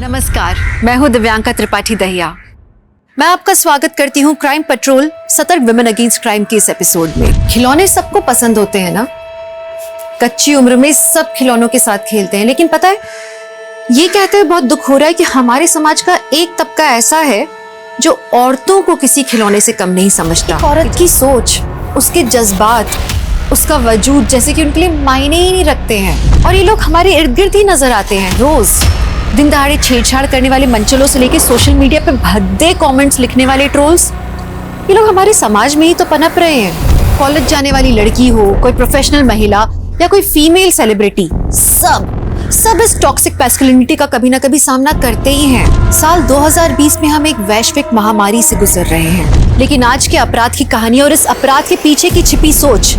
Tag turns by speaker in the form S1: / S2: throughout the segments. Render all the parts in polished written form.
S1: नमस्कार, मैं हूं दिव्यांका त्रिपाठी दहिया। मैं आपका स्वागत करती हूं क्राइम पेट्रोल सतर्क विमेन अगेंस्ट क्राइम के इस एपिसोड में। खिलौने सबको पसंद होते हैं ना, कच्ची उम्र में सब खिलौनों के साथ खेलते हैं, लेकिन पता है ये कहते हुए बहुत दुख हो रहा है कि हमारे समाज का एक तबका ऐसा है जो औरतों को किसी खिलौने से कम नहीं समझता। औरत की सोच, उसके जज्बात, उसका वजूद जैसे कि उनके लिए मायने ही नहीं रखते हैं। और ये लोग हमारे इर्द गिर्द ही नजर आते हैं रोज। दिन दहाड़े छेड़छाड़ करने वाले मंचलों से लेके सोशल मीडिया पे भद्दे कमेंट्स लिखने वाले ट्रोल्स, ये लोग हमारे समाज में ही तो पनप रहे हैं। कॉलेज जाने वाली लड़की हो, कोई प्रोफेशनल महिला या कोई फीमेल सेलिब्रिटी, सब इस टॉक्सिक मैस्कुलिनिटी का कभी ना कभी सामना करते ही हैं। साल 2020 में हम एक वैश्विक महामारी से गुजर रहे हैं, लेकिन आज के अपराध की कहानी और इस अपराध के पीछे की छिपी सोच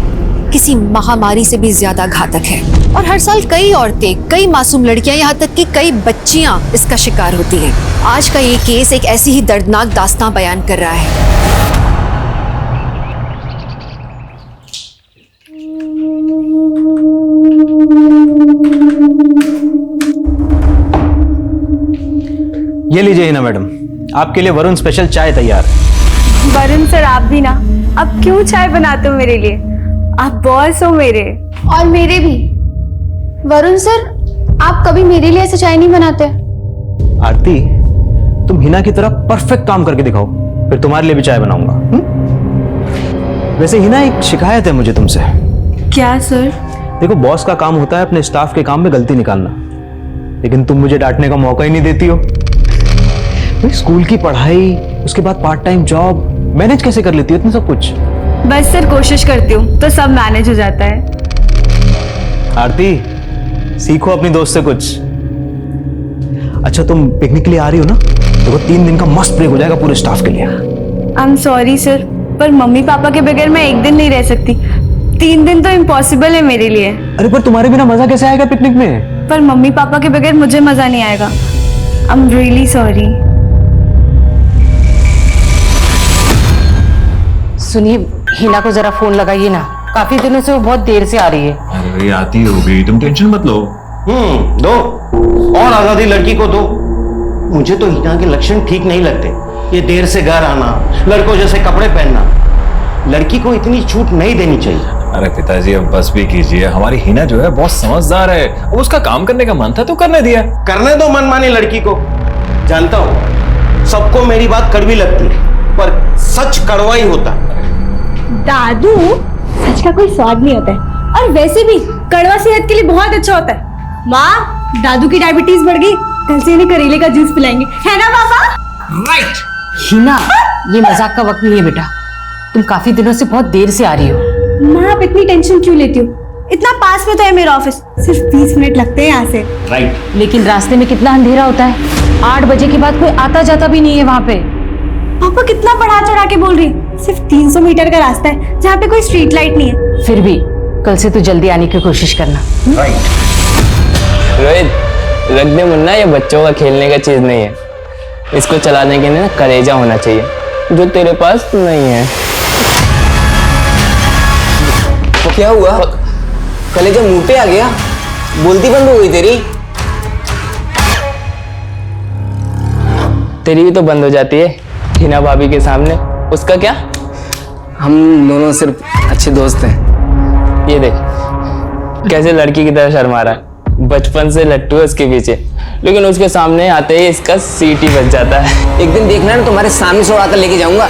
S1: किसी महामारी से भी ज्यादा घातक है। और हर साल कई औरतें, कई मासूम लड़कियां, यहाँ तक कि कई बच्चियां इसका शिकार होती हैं। आज का ये केस एक ऐसी ही दर्दनाक दास्तां बयान कर रहा है।
S2: ये लीजिए हिना मैडम, आपके लिए वरुण स्पेशल चाय तैयार है।
S3: वरुण सर, आप भी ना, अब क्यों चाय बनाते हो मेरे लिए? आप बॉस हो मेरे।
S4: और मेरे भी। वरुण सर, आप कभी मेरे लिए ऐसा चाय नहीं बनाते।
S2: आरती, तुम हिना की तरह परफेक्ट काम करके दिखाओ, फिर तुम्हारे लिए भी चाय बनाऊंगा। वैसे हिना, एक शिकायत है मुझे तुमसे।
S3: क्या सर?
S2: देखो, बॉस का काम होता है अपने स्टाफ के काम में गलती निकालना, लेकिन तुम मुझे डांटने का मौका ही नहीं देती हो। भाई, स्कूल की पढ़ाई, उसके बाद पार्ट टाइम जॉब मैनेज कैसे कर लेती हो इतना सब कुछ?
S3: बस सर, कोशिश करती हूँ तो सब मैनेज हो जाता है।
S2: आरती, सीखो अपनी दोस्त से कुछ। अच्छा, तुम पिकनिक के लिए आ रही हो ना? देखो, 3 दिन का मस्त ब्रेक हो जाएगा पूरे स्टाफ के लिए।
S3: आई एम सॉरी सर, पर मम्मी पापा के बगैर मैं एक दिन नहीं रह सकती। 3 दिन तो इम्पॉसिबल है मेरे लिए।
S2: अरे, पर तुम्हारे बिना मजा कैसे आएगा पिकनिक में?
S3: पर मम्मी पापा के बगैर मुझे मजा नहीं आएगा। I am really sorry.
S5: सुनिए, हिना को जरा फोन लगाइए ना, काफी दिनों से वो बहुत देर से आ रही है।
S6: अरे आती होगी, तुम टेंशन मत लो।
S7: दो और आजादी लड़की को दो। मुझे तो हिना के लक्षण ठीक नहीं लगते। ये देर से घर आना, लड़कों जैसे कपड़े पहनना, लड़की को इतनी छूट नहीं देनी चाहिए।
S6: अरे पिताजी, अब बस भी कीजिए। हमारी हिना जो है बहुत समझदार है, अब उसका काम करने का मन था तो करने दिया।
S7: करने दो मनमानी लड़की को। जानता हूं सबको मेरी बात कड़वी लगती है, पर सच कड़वा ही होता।
S3: दादू, सच का कोई स्वाद नहीं होता है, और वैसे भी कड़वा सेहत के लिए बहुत अच्छा होता है। माँ, दादू की डायबिटीज बढ़ गई, कल से इन्हें करेले का जूस पिलाएंगे, है ना पापा?
S7: राइट।
S5: हिना, ये मजाक का वक्त नहीं है बेटा, तुम काफी दिनों से बहुत देर से आ रही हो।
S3: माँ, आप इतनी टेंशन क्यों लेती हो? इतना पास में तो है मेरा ऑफिस, सिर्फ 20 मिनट लगते हैं यहाँ से।
S7: राइट।
S5: लेकिन रास्ते में कितना अंधेरा होता है, 8 बजे के बाद कोई आता जाता भी नहीं है वहाँ पे।
S3: पापा कितना बढ़ा चढ़ा के बोल रही है, सिर्फ 300 मीटर का रास्ता है जहाँ पे कोई स्ट्रीट लाइट नहीं है।
S5: फिर भी कल से तो जल्दी आने की कोशिश करना।
S7: राइट।
S8: रोहित, रख दे मुन्ना, ये बच्चों का खेलने का चीज नहीं है। इसको चलाने के लिए ना कलेजा होना चाहिए, जो तेरे पास नहीं है।
S9: तो क्या हुआ? कलेजा मुंह पे आ गया? बोलती बंद हो गई तेरी?
S8: तेरी भी तो बंद हो जाती है हिना भाभी के सामने। उसका क्या?
S9: हम दोनों सिर्फ अच्छे दोस्त हैं।
S8: ये देख कैसे लड़की की तरह शर्मा रहा है। बचपन से लट्टू है उसके पीछे, लेकिन उसके सामने आते ही इसका सीट ही बच जाता है।
S9: एक दिन देखना ना, तुम्हारे सामने से उड़ाकर लेके जाऊंगा।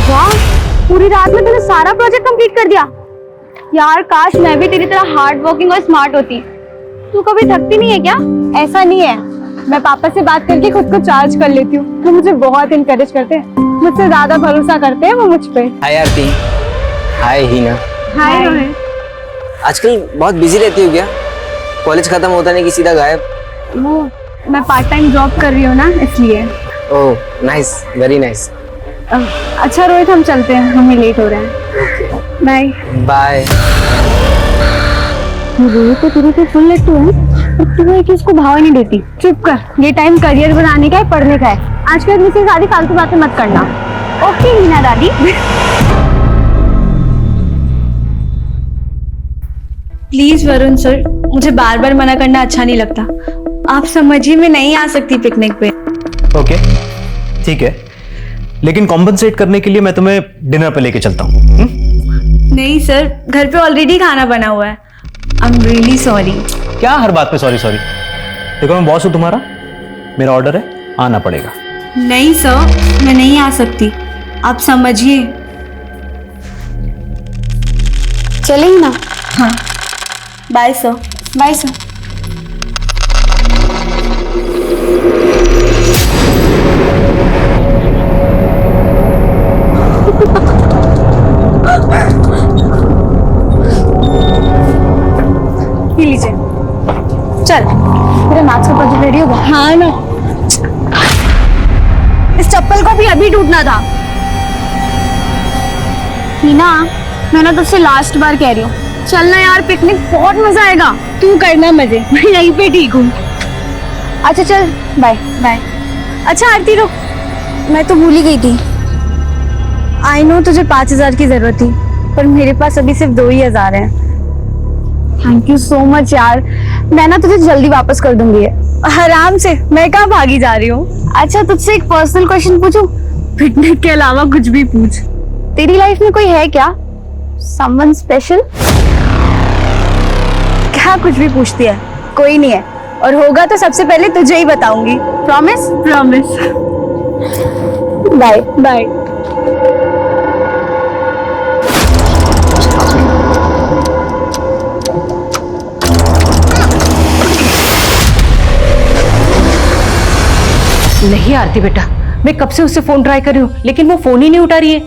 S3: वाह, पूरी रात में तूने सारा प्रोजेक्ट कंप्लीट कर दिया। यार, काश मैं भी तेरी तरह हार्ड वर्किंग और स्मार्ट होती। तू कभी थकती नहीं है क्या? ऐसा नहीं है, मैं पापा से बात करके खुद को चार्ज कर लेती हूँ। वो मुझे बहुत इनकरेज करते हैं, मुझसे ज्यादा भरोसा करते हैं वो मुझ पे।
S9: हाय आरती। हाय हिना।
S3: हाय रोहित।
S9: आजकल बहुत बिजी रहती हो क्या? कॉलेज खत्म होता नहीं कि सीधा गायब?
S3: वो मैं पार्ट टाइम जॉब कर रही हूँ ना, इसलिए।
S9: Oh nice, very nice.
S3: अच्छा रोहित, हम चलते हैं, हमें लेट हो रहा है। Bye
S9: bye.
S3: रोहित तो तेरे से फुल लट्टू है, और तू एक इसको भाव नहीं देती। चुप कर, ये टाइम करियर बनाने का है, पढ़ने का है। आज के बाद मुझसे सारी फालतू बातें मत करना। ओके हिना दादी। प्लीज वरुण सर, मुझे बार बार मना करना अच्छा नहीं लगता। आप समझिए मैं नहीं आ सकती पिकनिक पे।
S2: ओके ठीक है, लेकिन कॉम्पनसेट करने के लिए मैं तुम्हें डिनर पे लेके चलता हूँ।
S3: नहीं सर, घर पे ऑलरेडी खाना बना हुआ है। I am really sorry.
S2: क्या हर बात पे सॉरी सॉरी? देखो मैं बॉस हूँ तुम्हारा, मेरा ऑर्डर है, आना पड़ेगा।
S3: नहीं सर, मैं नहीं आ सकती, आप समझिए।
S4: चलेंगे ना?
S3: हाँ, बाय सर।
S4: Bye sir.
S3: पी लीजिए।
S4: चल, तेरा मैथ्स का प्रोजेक्ट रेडी होगा?
S3: हाँ ना, इस चप्पल को भी अभी टूटना था।
S4: हीना, मैं ना तुझसे लास्ट बार कह रही हूँ,
S3: चलना यार, पिकनिक बहुत मजा आएगा। तू करना मजे, मैं यहीं पे ठीक हूँ।
S4: अच्छा चल, बाय।
S3: बाय। अच्छा आरती रुक, मैं तो भूल ही गई थी। आई नो तुझे 5,000 की जरूरत थी, पर मेरे पास अभी सिर्फ 2,000 हैं। थैंक यू सो मच यार, मैं ना तुझे जल्दी वापस कर दूंगी। आराम से, मैं कहाँ भागी जा रही हूँ। अच्छा तुझसे एक पर्सनल क्वेश्चन पूछूं? पिकनिक के अलावा कुछ भी पूछ।
S4: तेरी लाइफ में कोई है क्या, समवन स्पेशल?
S3: क्या कुछ भी पूछती है? कोई नहीं है, और होगा तो सबसे पहले तुझे ही बताऊंगी। प्रॉमिस? प्रॉमिस। Bye bye.
S5: नहीं आरती बेटा, मैं कब से उससे फोन ट्राई कर रही हूँ, लेकिन वो फोन ही नहीं उठा रही है।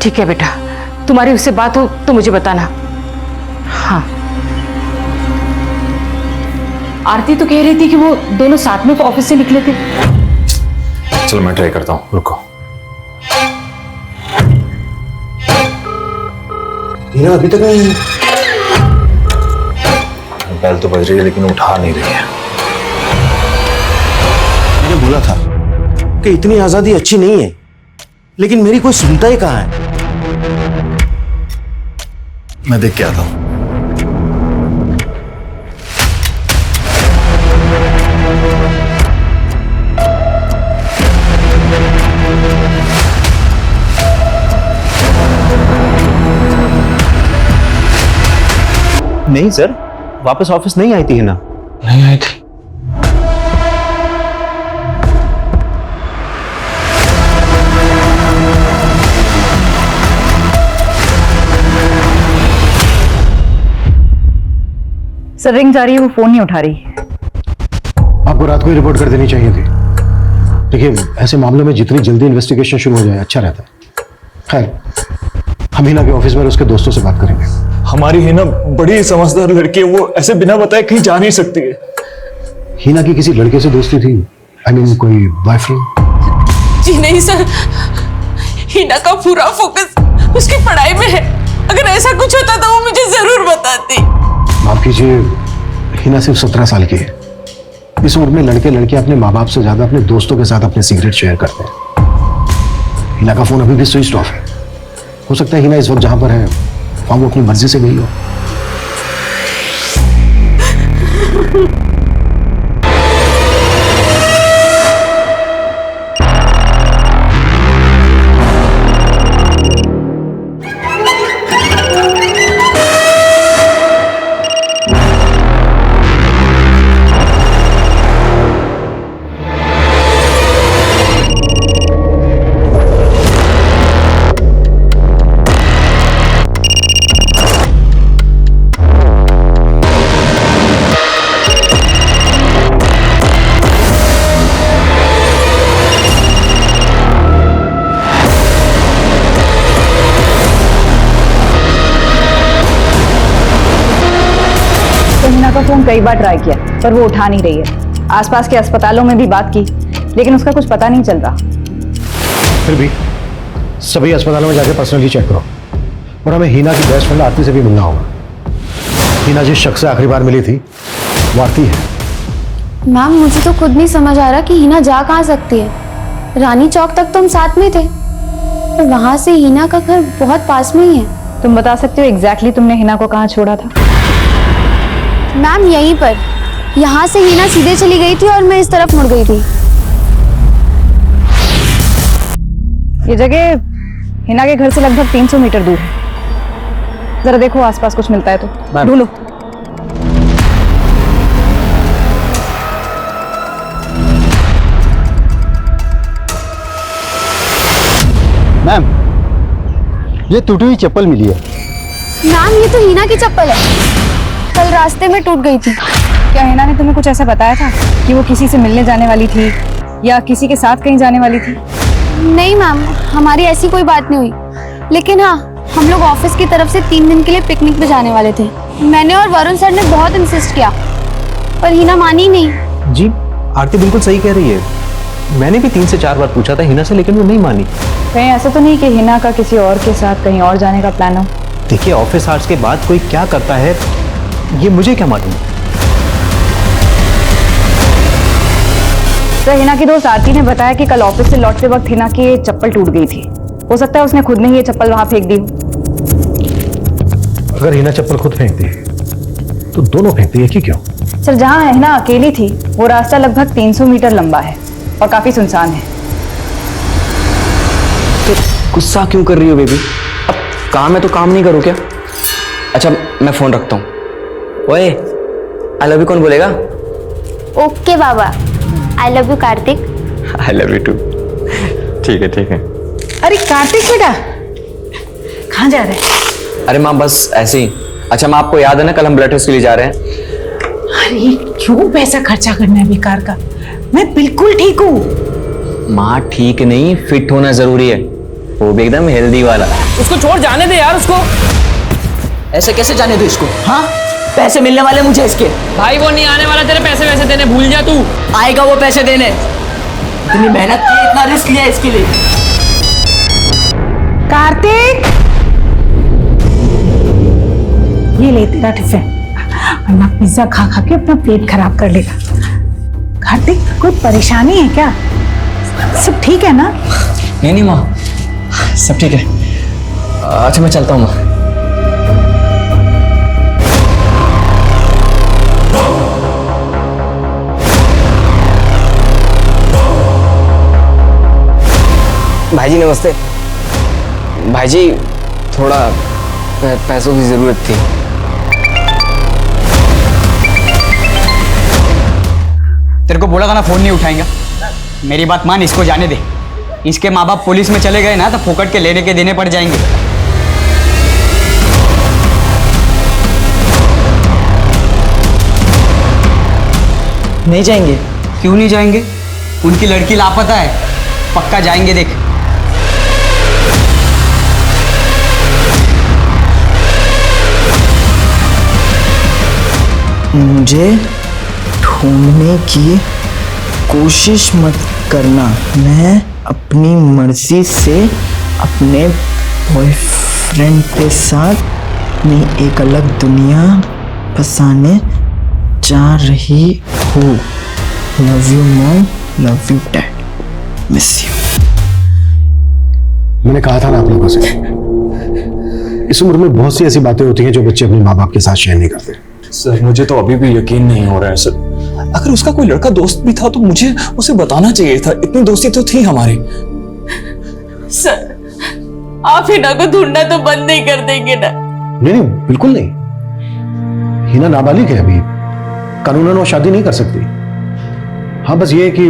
S5: ठीक है बेटा, तुम्हारी उससे बात हो तो मुझे बताना। हाँ, आरती तो कह रही थी कि वो दोनों साथ में ऑफिस से निकले थे।
S6: चलो मैं ट्राई करता हूँ, रुको।
S7: हीना अभी तक नहीं।
S6: बेल तो बज रही है लेकिन उठा नहीं रही है।
S7: मैंने बोला था कि इतनी आजादी अच्छी नहीं है, लेकिन मेरी कोई सुनता ही कहाँ है।
S6: मैं देख के आता हूँ।
S2: नहीं सर, वापस ऑफिस नहीं आई थी हिना।
S6: नहीं आई थी।
S5: सर रिंग जा रही है, वो फोन नहीं उठा रही।
S10: आपको रात को ही रिपोर्ट कर देनी चाहिए थी। देखिए, ऐसे मामलों में जितनी जल्दी इन्वेस्टिगेशन शुरू हो जाए अच्छा रहता है। खैर, हम हिना के ऑफिस में उसके दोस्तों से बात करेंगे।
S6: हमारी हिना बड़ी समझदार लड़की है, वो ऐसे बिना बताए कहीं जा नहीं सकती है।
S10: हिना की किसी लड़के से दोस्ती थी? आई मीन कोई बॉयफ्रेंड?
S11: जी नहीं सर, हिना का पूरा फोकस उसकी पढ़ाई में है। अगर ऐसा कुछ होता तो वो मुझे जरूर बताती।
S10: माफ कीजिए, हिना सिर्फ 17 साल की है। इस उम्र में लड़के लड़कियां अपने माँ बाप से ज्यादा अपने दोस्तों के साथ अपने सीक्रेट शेयर करते हैं। हिना का फोन अभी भी स्विच ऑफ है। हो सकता है हिना इस वक्त जहां पर है वहां वो अपनी मर्जी से गई हो।
S5: हिना का फोन कई बार ट्राई किया पर वो उठा नहीं रही है। आसपास के अस्पतालों में भी बात की लेकिन उसका कुछ पता नहीं चल रहा।
S10: फिर भी सभी अस्पतालों में जाके पर्सनली चेक करो, और हमें हिना की बेस्ट फ्रेंड आरती से भी मिलना होगा। हिना जिस शख्स से आखिरी बार मिली थी वो आरती है।
S4: मैम, मुझे तो खुद नहीं समझ आ रहा कि हिना जा कहाँ सकती है। रानी चौक तक तो हम साथ में थे, पर वहां से हिना का घर बहुत पास में ही है।
S5: तुम बता सकते हो एग्जैक्टली तुमने हिना को कहाँ छोड़ा था?
S4: मैम यहीं पर, यहाँ से हिना सीधे चली गई थी और मैं इस तरफ मुड़ गई थी।
S5: ये जगह हिना के घर से लगभग 300 मीटर दूर है। जरा देखो आसपास कुछ मिलता है तो ढूंढो।
S10: मैम, ये टूटी हुई चप्पल मिली है।
S4: मैम ये तो हिना की चप्पल है, कल रास्ते में टूट गई थी।
S5: क्या हिना ने तुम्हें कुछ ऐसा बताया था कि वो किसी से मिलने जाने वाली थी या किसी के साथ कहीं जाने वाली थी?
S4: नहीं मैम, हमारी ऐसी कोई बात नहीं हुई, लेकिन हाँ हम लोग ऑफिस की तरफ से 3 दिन के लिए पिकनिक पे जाने वाले थे। मैंने और वरुण सर ने बहुत इंसिस्ट किया पर हिना मानी नहीं।
S2: जी आरती बिल्कुल सही कह रही है, मैंने भी 3 से 4 बार पूछा था हिना से, लेकिन वो नहीं मानी।
S5: कहीं ऐसा तो नहीं कि हिना का किसी और के साथ कहीं और जाने का प्लान हो?
S2: देखिए ऑफिस आवर्स के बाद कोई क्या करता है ये मुझे क्या मालूम।
S5: तो हिना की दोस्त आरती ने बताया कि कल ऑफिस से लौटते वक्त हिना की चप्पल टूट गई थी। हो सकता है उसने खुद ने ही ये चप्पल वहां फेंक दी हो।
S10: अगर हिना चप्पल खुद फेंकती है तो दोनों फेंकती है कि क्यों?
S5: सर जहां हिना अकेली थी वो रास्ता लगभग 300 मीटर लंबा है और काफी सुनसान है।
S9: तो गुस्सा क्यों कर रही हो बेबी? अब काम है तो काम नहीं करो क्या? अच्छा मैं फोन रखता हूँ। ओए आई लव यू कौन बोलेगा?
S4: ओके बाबा, I love you Kartik.
S9: I love you too. ठीक है ठीक है।
S11: अरे कार्तिक बेटा, कहाँ जा रहे हैं?
S9: अरे माँ बस ऐसे ही। अच्छा माँ आपको याद है ना कल हम ब्लड टेस्ट के लिए जा रहे हैं?
S11: अरे क्यों पैसा खर्चा करना है बेकार का, मैं बिल्कुल ठीक हूँ।
S9: माँ ठीक नहीं, फिट होना जरूरी है, वो भी एकदम हेल्दी वाला।
S8: उसको छोड़ जाने दे यार उसको।
S12: ऐसे कैसे जाने दो इसको? हाँ पैसे मिलने वाले मुझे इसके।
S8: भाई वो नहीं आने वाला तेरे पैसे वैसे देने, भूल जा तू।
S12: आएगा वो पैसे देने, इतनी मेहनत की, इतना रिस्क लिया इसके लिए।
S11: कार्तिक ये ले तेरा टिफिन, वरना पिज्जा खा खा के अपना पेट खराब कर लेगा। कार्तिक कोई परेशानी है क्या? सब ठीक है ना?
S9: नहीं नहीं माँ सब ठीक है। अच्छा मैं चलता हूँ माँ। भाईजी नमस्ते। भाईजी थोड़ा पैसों की जरूरत थी।
S12: तेरे को बोला था ना फोन नहीं उठाएंगा। मेरी बात मान, इसको जाने दे। इसके माँ बाप पुलिस में चले गए ना तो फोकट के लेने के देने पड़ जाएंगे। नहीं जाएंगे? क्यों नहीं जाएंगे? उनकी लड़की लापता है, पक्का जाएंगे देख। मुझे ढूंढने की कोशिश मत करना, मैं अपनी मर्जी से अपने बॉयफ्रेंड के साथ अपनी एक अलग दुनिया बसाने जा रही हूँ। Love you mom, love you dad, miss you.
S10: मैंने कहा था ना आप लोगों से, इस उम्र में बहुत सी ऐसी बातें होती हैं जो बच्चे अपने माँ बाप के साथ शेयर नहीं करते।
S6: सर मुझे तो अभी भी यकीन नहीं हो रहा है सर। अगर उसका कोई लड़का दोस्त भी था तो मुझे उसे बताना चाहिए था, इतनी दोस्ती तो थी हमारी।
S11: सर आप हिना को ढूंढना तो बंद नहीं कर देंगे ना?
S10: नहीं बिल्कुल नहीं। हिना नाबालिग है, अभी कानूनन वो शादी नहीं कर सकती। हाँ बस ये है कि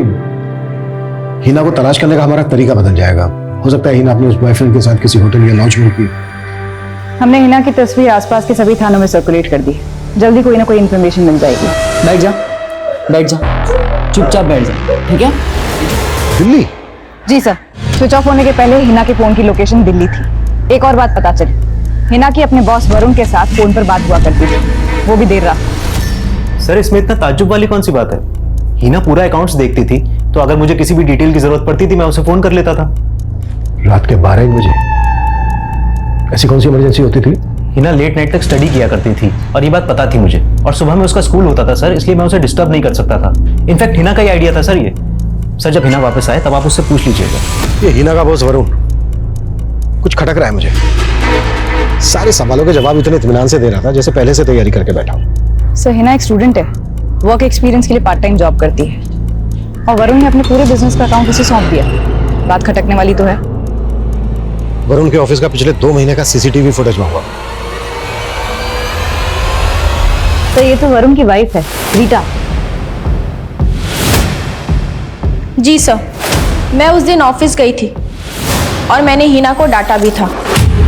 S10: हिना को तलाश करने का हमारा तरीका बदल जाएगा। हो सकता है हिना अपने उस बॉयफ्रेंड के साथ किसी होटल या लॉज में होगी।
S5: हमने हिना की तस्वीर आसपास के सभी थानों में सर्कुलेट कर दी, जल्दी कोई ना कोई इन्फॉर्मेशन मिल जाएगी।
S12: बैठ जा, बैठ जा, चुपचाप बैठ जा, ठीक है?
S10: दिल्ली?
S5: जी सर, स्विच ऑफ होने के पहले हिना के फोन की लोकेशन दिल्ली थी। एक और बात पता चली, हिना की अपने बॉस वरुण के साथ फोन पर बात हुआ करती थी, वो भी देर रात।
S2: सर इसमें इतना ताज्जुब वाली कौन सी बात है? हिना पूरा अकाउंट्स देखती थी, तो अगर मुझे किसी भी डिटेल की जरूरत पड़ती थी मैं उसे फोन कर लेता था।
S10: रात के 12-1 बजे? ऐसी कौन सी इमरजेंसी होती थी?
S2: हिना लेट नाइट तक स्टडी किया करती थी और ये बात पता थी मुझे, और सुबह में उसका स्कूल होता था सर, इसलिए मैं उसे डिस्टर्ब नहीं कर सकता था। इनफैक्ट हिना का ही आइडिया था सर ये। सर जब हिना वापस आए तब आप उससे पूछ लीजिएगा।
S10: ये हिना का बॉस वरुण कुछ खटक रहा है मुझे। सारे सवालों के जवाब इतने इत्मीनान से दे रहा था जैसे पहले से तैयारी करके बैठा हूं।
S5: सो हिना एक स्टूडेंट है, वर्क एक्सपीरियंस के लिए पार्ट टाइम जॉब करती है और वरुण ने अपने पूरे बिजनेस का अकाउंट उसे सौंप दिया। बात खटकने वाली तो है।
S10: वरुण के ऑफिस का पिछले 2 महीने का सीसीटीवी फुटेज मंगवा।
S5: तो ये तो वरुण की वाइफ है, रीटा।
S13: जी सर, मैं उस दिन ऑफिस गई थी और मैंने हिना को डांटा भी था।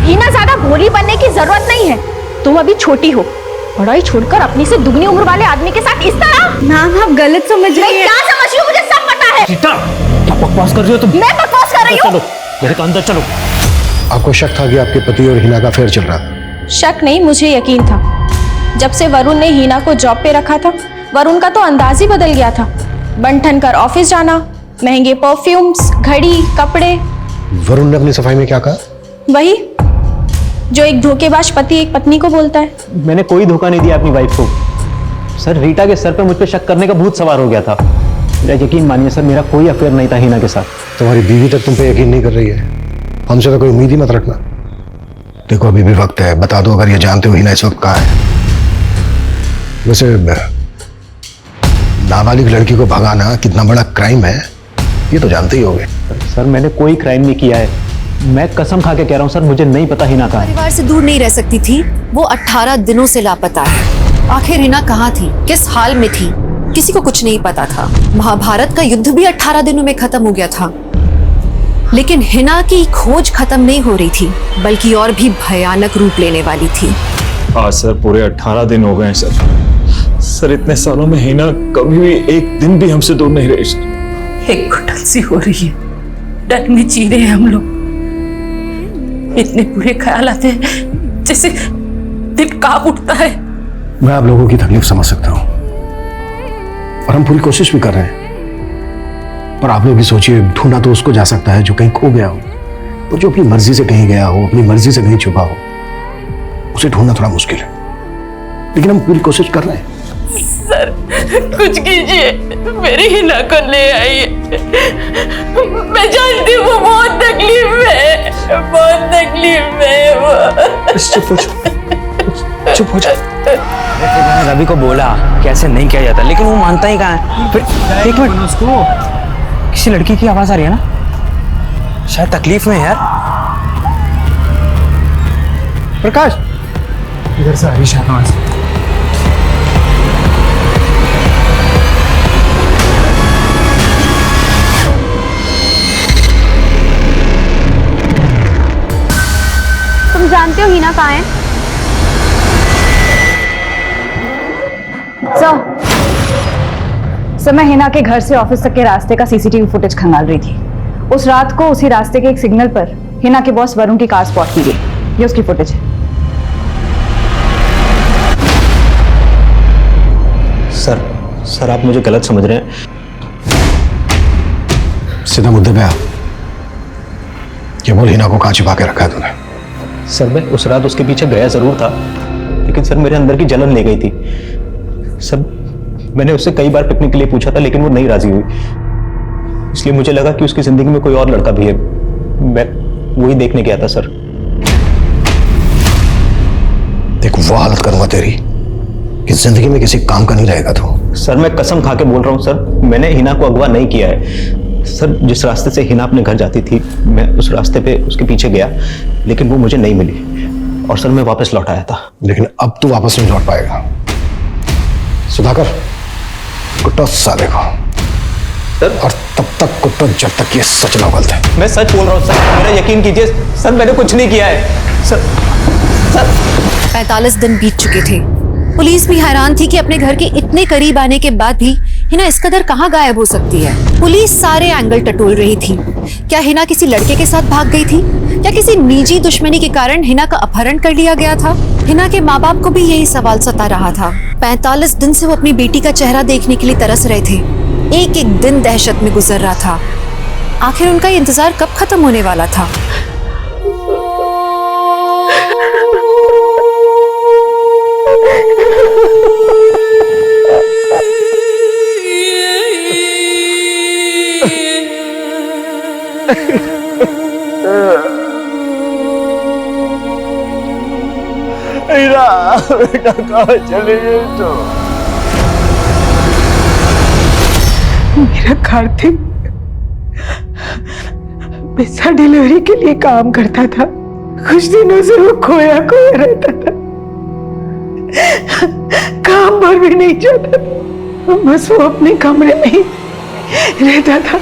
S13: हिना ज्यादा भोली बनने की जरूरत नहीं है, तुम अभी छोटी हो। पढ़ाई छोड़कर अपनी से दुगनी उम्र वाले आदमी के साथ इस तरह।
S4: मैम आप गलत समझ रही हैं।
S13: क्या समझ रही हो, मुझे सब पता है।
S2: रीटा, क्या बकवास कर रही हो तुम?
S13: मैं बकवास कर रही हूँ?
S2: चलो मेरे को अंदर चलो।
S10: आपको शक था कि आपके पति और हिना का अफेयर चल रहा था?
S13: शक नहीं, मुझे यकीन था। जब से वरुण ने हिना को जॉब पे रखा था, वरुण का तो अंदाज ही बदल गया था। बन-ठन कर ऑफिस जाना, महंगे परफ्यूम्स, घड़ी, कपड़े।
S10: वरुण ने अपनी सफाई में क्या कहा?
S13: वही जो एक धोखेबाज पति एक पत्नी को बोलता है।
S2: मैंने कोई धोखा नहीं दिया अपनी वाइफ को। सर, रीटा के सर पे मुझ पे शक करने का भूत सवार हो गया था। मेरा यकीन मानिए सर, मेरा कोई अफेयर नहीं था हिना के साथ।
S10: तुम्हारी बीवी तक तुम पे यकीन नहीं कर रही है, हमसे तो कोई उम्मीद ही मत रखना। देखो अभी भी वक्त है, बता दो अगर ये जानते हो हिना इस वक्त कहाँ है। वैसे नाबालिग लड़की को भगाना कितना बड़ा क्राइम है ये तो जानते ही होगे।
S2: सर मैंने कोई क्राइम नहीं किया है, मैं कसम खा के कह रहा हूँ सर, मुझे नहीं पता हिना कहाँ है।
S1: परिवार से दूर नहीं रह सकती थी, वो 18 दिनों से लापता है। आखिर हिना कहाँ थी, किस हाल में थी, किसी को कुछ नहीं पता था। महाभारत का युद्ध भी 18 दिनों में खत्म हो गया था, लेकिन हिना की खोज खत्म नहीं हो रही थी, बल्कि और भी भयानक रूप लेने वाली थी।
S6: आज सर पूरे 18 दिन हो गए हैं सर। इतने सालों में हिना कभी भी एक दिन भी हमसे दूर नहीं रही सर।
S11: एक घुटन सी हो रही है, डर में जी रहे हैं हम लोग। इतने बुरे ख्याल आते हैं जैसे दिल कांप उठता है।
S10: मैं आप लोगों की तकलीफ समझ सकता हूँ और हम पूरी कोशिश भी कर रहे हैं, पर आप लोग भी सोचिए, ढूंढा तो उसको जा सकता है जो कहीं खो गया हो, और जो अपनी मर्जी से कहीं गया हो, अपनी मर्जी से कहीं छुपा हो, उसे ढूंढना थोड़ा मुश्किल है, लेकिन हम पूरी कोशिश कर रहे हैं।
S11: सर कुछ कीजिए, मेरी हिना को ले आइए। मैं जानती हूँ वो बहुत तकलीफ में है, बहुत तकलीफ में है वो।
S9: चुप हो जा। मैंने रवि को बोला कैसे नहीं किया जाता, लेकिन वो मानता ही कहाँ है। फिर एक मिनट, उसको किसी लड़की की आवाज आ रही है ना, शायद तकलीफ में है यार।
S10: प्रकाश
S12: इधर से आ रही शाहनवाज।
S3: तुम जानते हो हिना कहाँ है?
S5: सर मैं हिना के घर से ऑफिस तक के रास्ते का सीसीटीवी फुटेज खंगाल रही थी। उस रात को उसी रास्ते के एक सिग्नल पर हिना के बॉस वरुण की कार स्पॉट की गई। ये उसकी फुटेज है।
S2: सर आप मुझे गलत समझ रहे हैं।
S10: सीधा मुद्दे पे आ। ये बोल हिना को कहाँ छिपा के रखा है तूने?
S2: सर मैं उस रात उसके पीछे गया जरूर था, लेकिन सर मेरे अंदर की जलन ले गई थी। सर मैंने उससे कई बार पिकनिक के लिए पूछा था, लेकिन वो नहीं राजी हुई, इसलिए मुझे लगा कि उसकी जिंदगी में कोई और लड़का भी है। मैं वही देखने गया था सर।
S10: देख वो हालत करूंगा तेरी कि जिंदगी में किसी काम का नहीं रहेगा तू।
S2: सर मैं कसम खा के बोल रहा हूँ सर, मैंने हिना को अगवा नहीं किया है। सर जिस रास्ते से हिना अपने घर जाती थी, मैं उस रास्ते पे उसके पीछे गया, लेकिन वो मुझे नहीं मिली, और सर मैं वापस लौट आया था।
S10: लेकिन अब तू वापस नहीं लौट पाएगा। सुधाकर कुट्टो साले को
S2: सर,
S10: और तब तक कुट्टो जब तक ये सच ना बोलते।
S2: मैं सच बोल रहा हूँ सर, मेरा यकीन कीजिए सर, मैंने कुछ नहीं किया है सर।
S1: 45 दिन बीत चुके थे। पुलिस भी हैरान थी कि अपने घर के इतने करीब आने के बाद भी हिना इस कदर कहाँ गायब हो सकती है। पुलिस सारे एंगल टटोल रही थी। क्या हिना किसी लड़के के साथ भाग गई थी? क्या किसी निजी दुश्मनी के कारण हिना का अपहरण कर लिया गया था? हिना के माँ बाप को भी यही सवाल सता रहा था। 45 दिन से वो अपनी बेटी का चेहरा देखने के लिए तरस रहे थे। एक एक दिन दहशत में गुजर रहा था। आखिर उनका ये इंतजार कब खत्म होने वाला था?
S7: बेटा कहाँ चले गए तो?
S14: मेरा कार्तिक पिज्जा डिलीवरी के लिए काम करता था। कुछ दिनों से वो खोया खोया रहता था, काम पर भी नहीं जाता था, बस वो अपने कमरे में ही रहता था।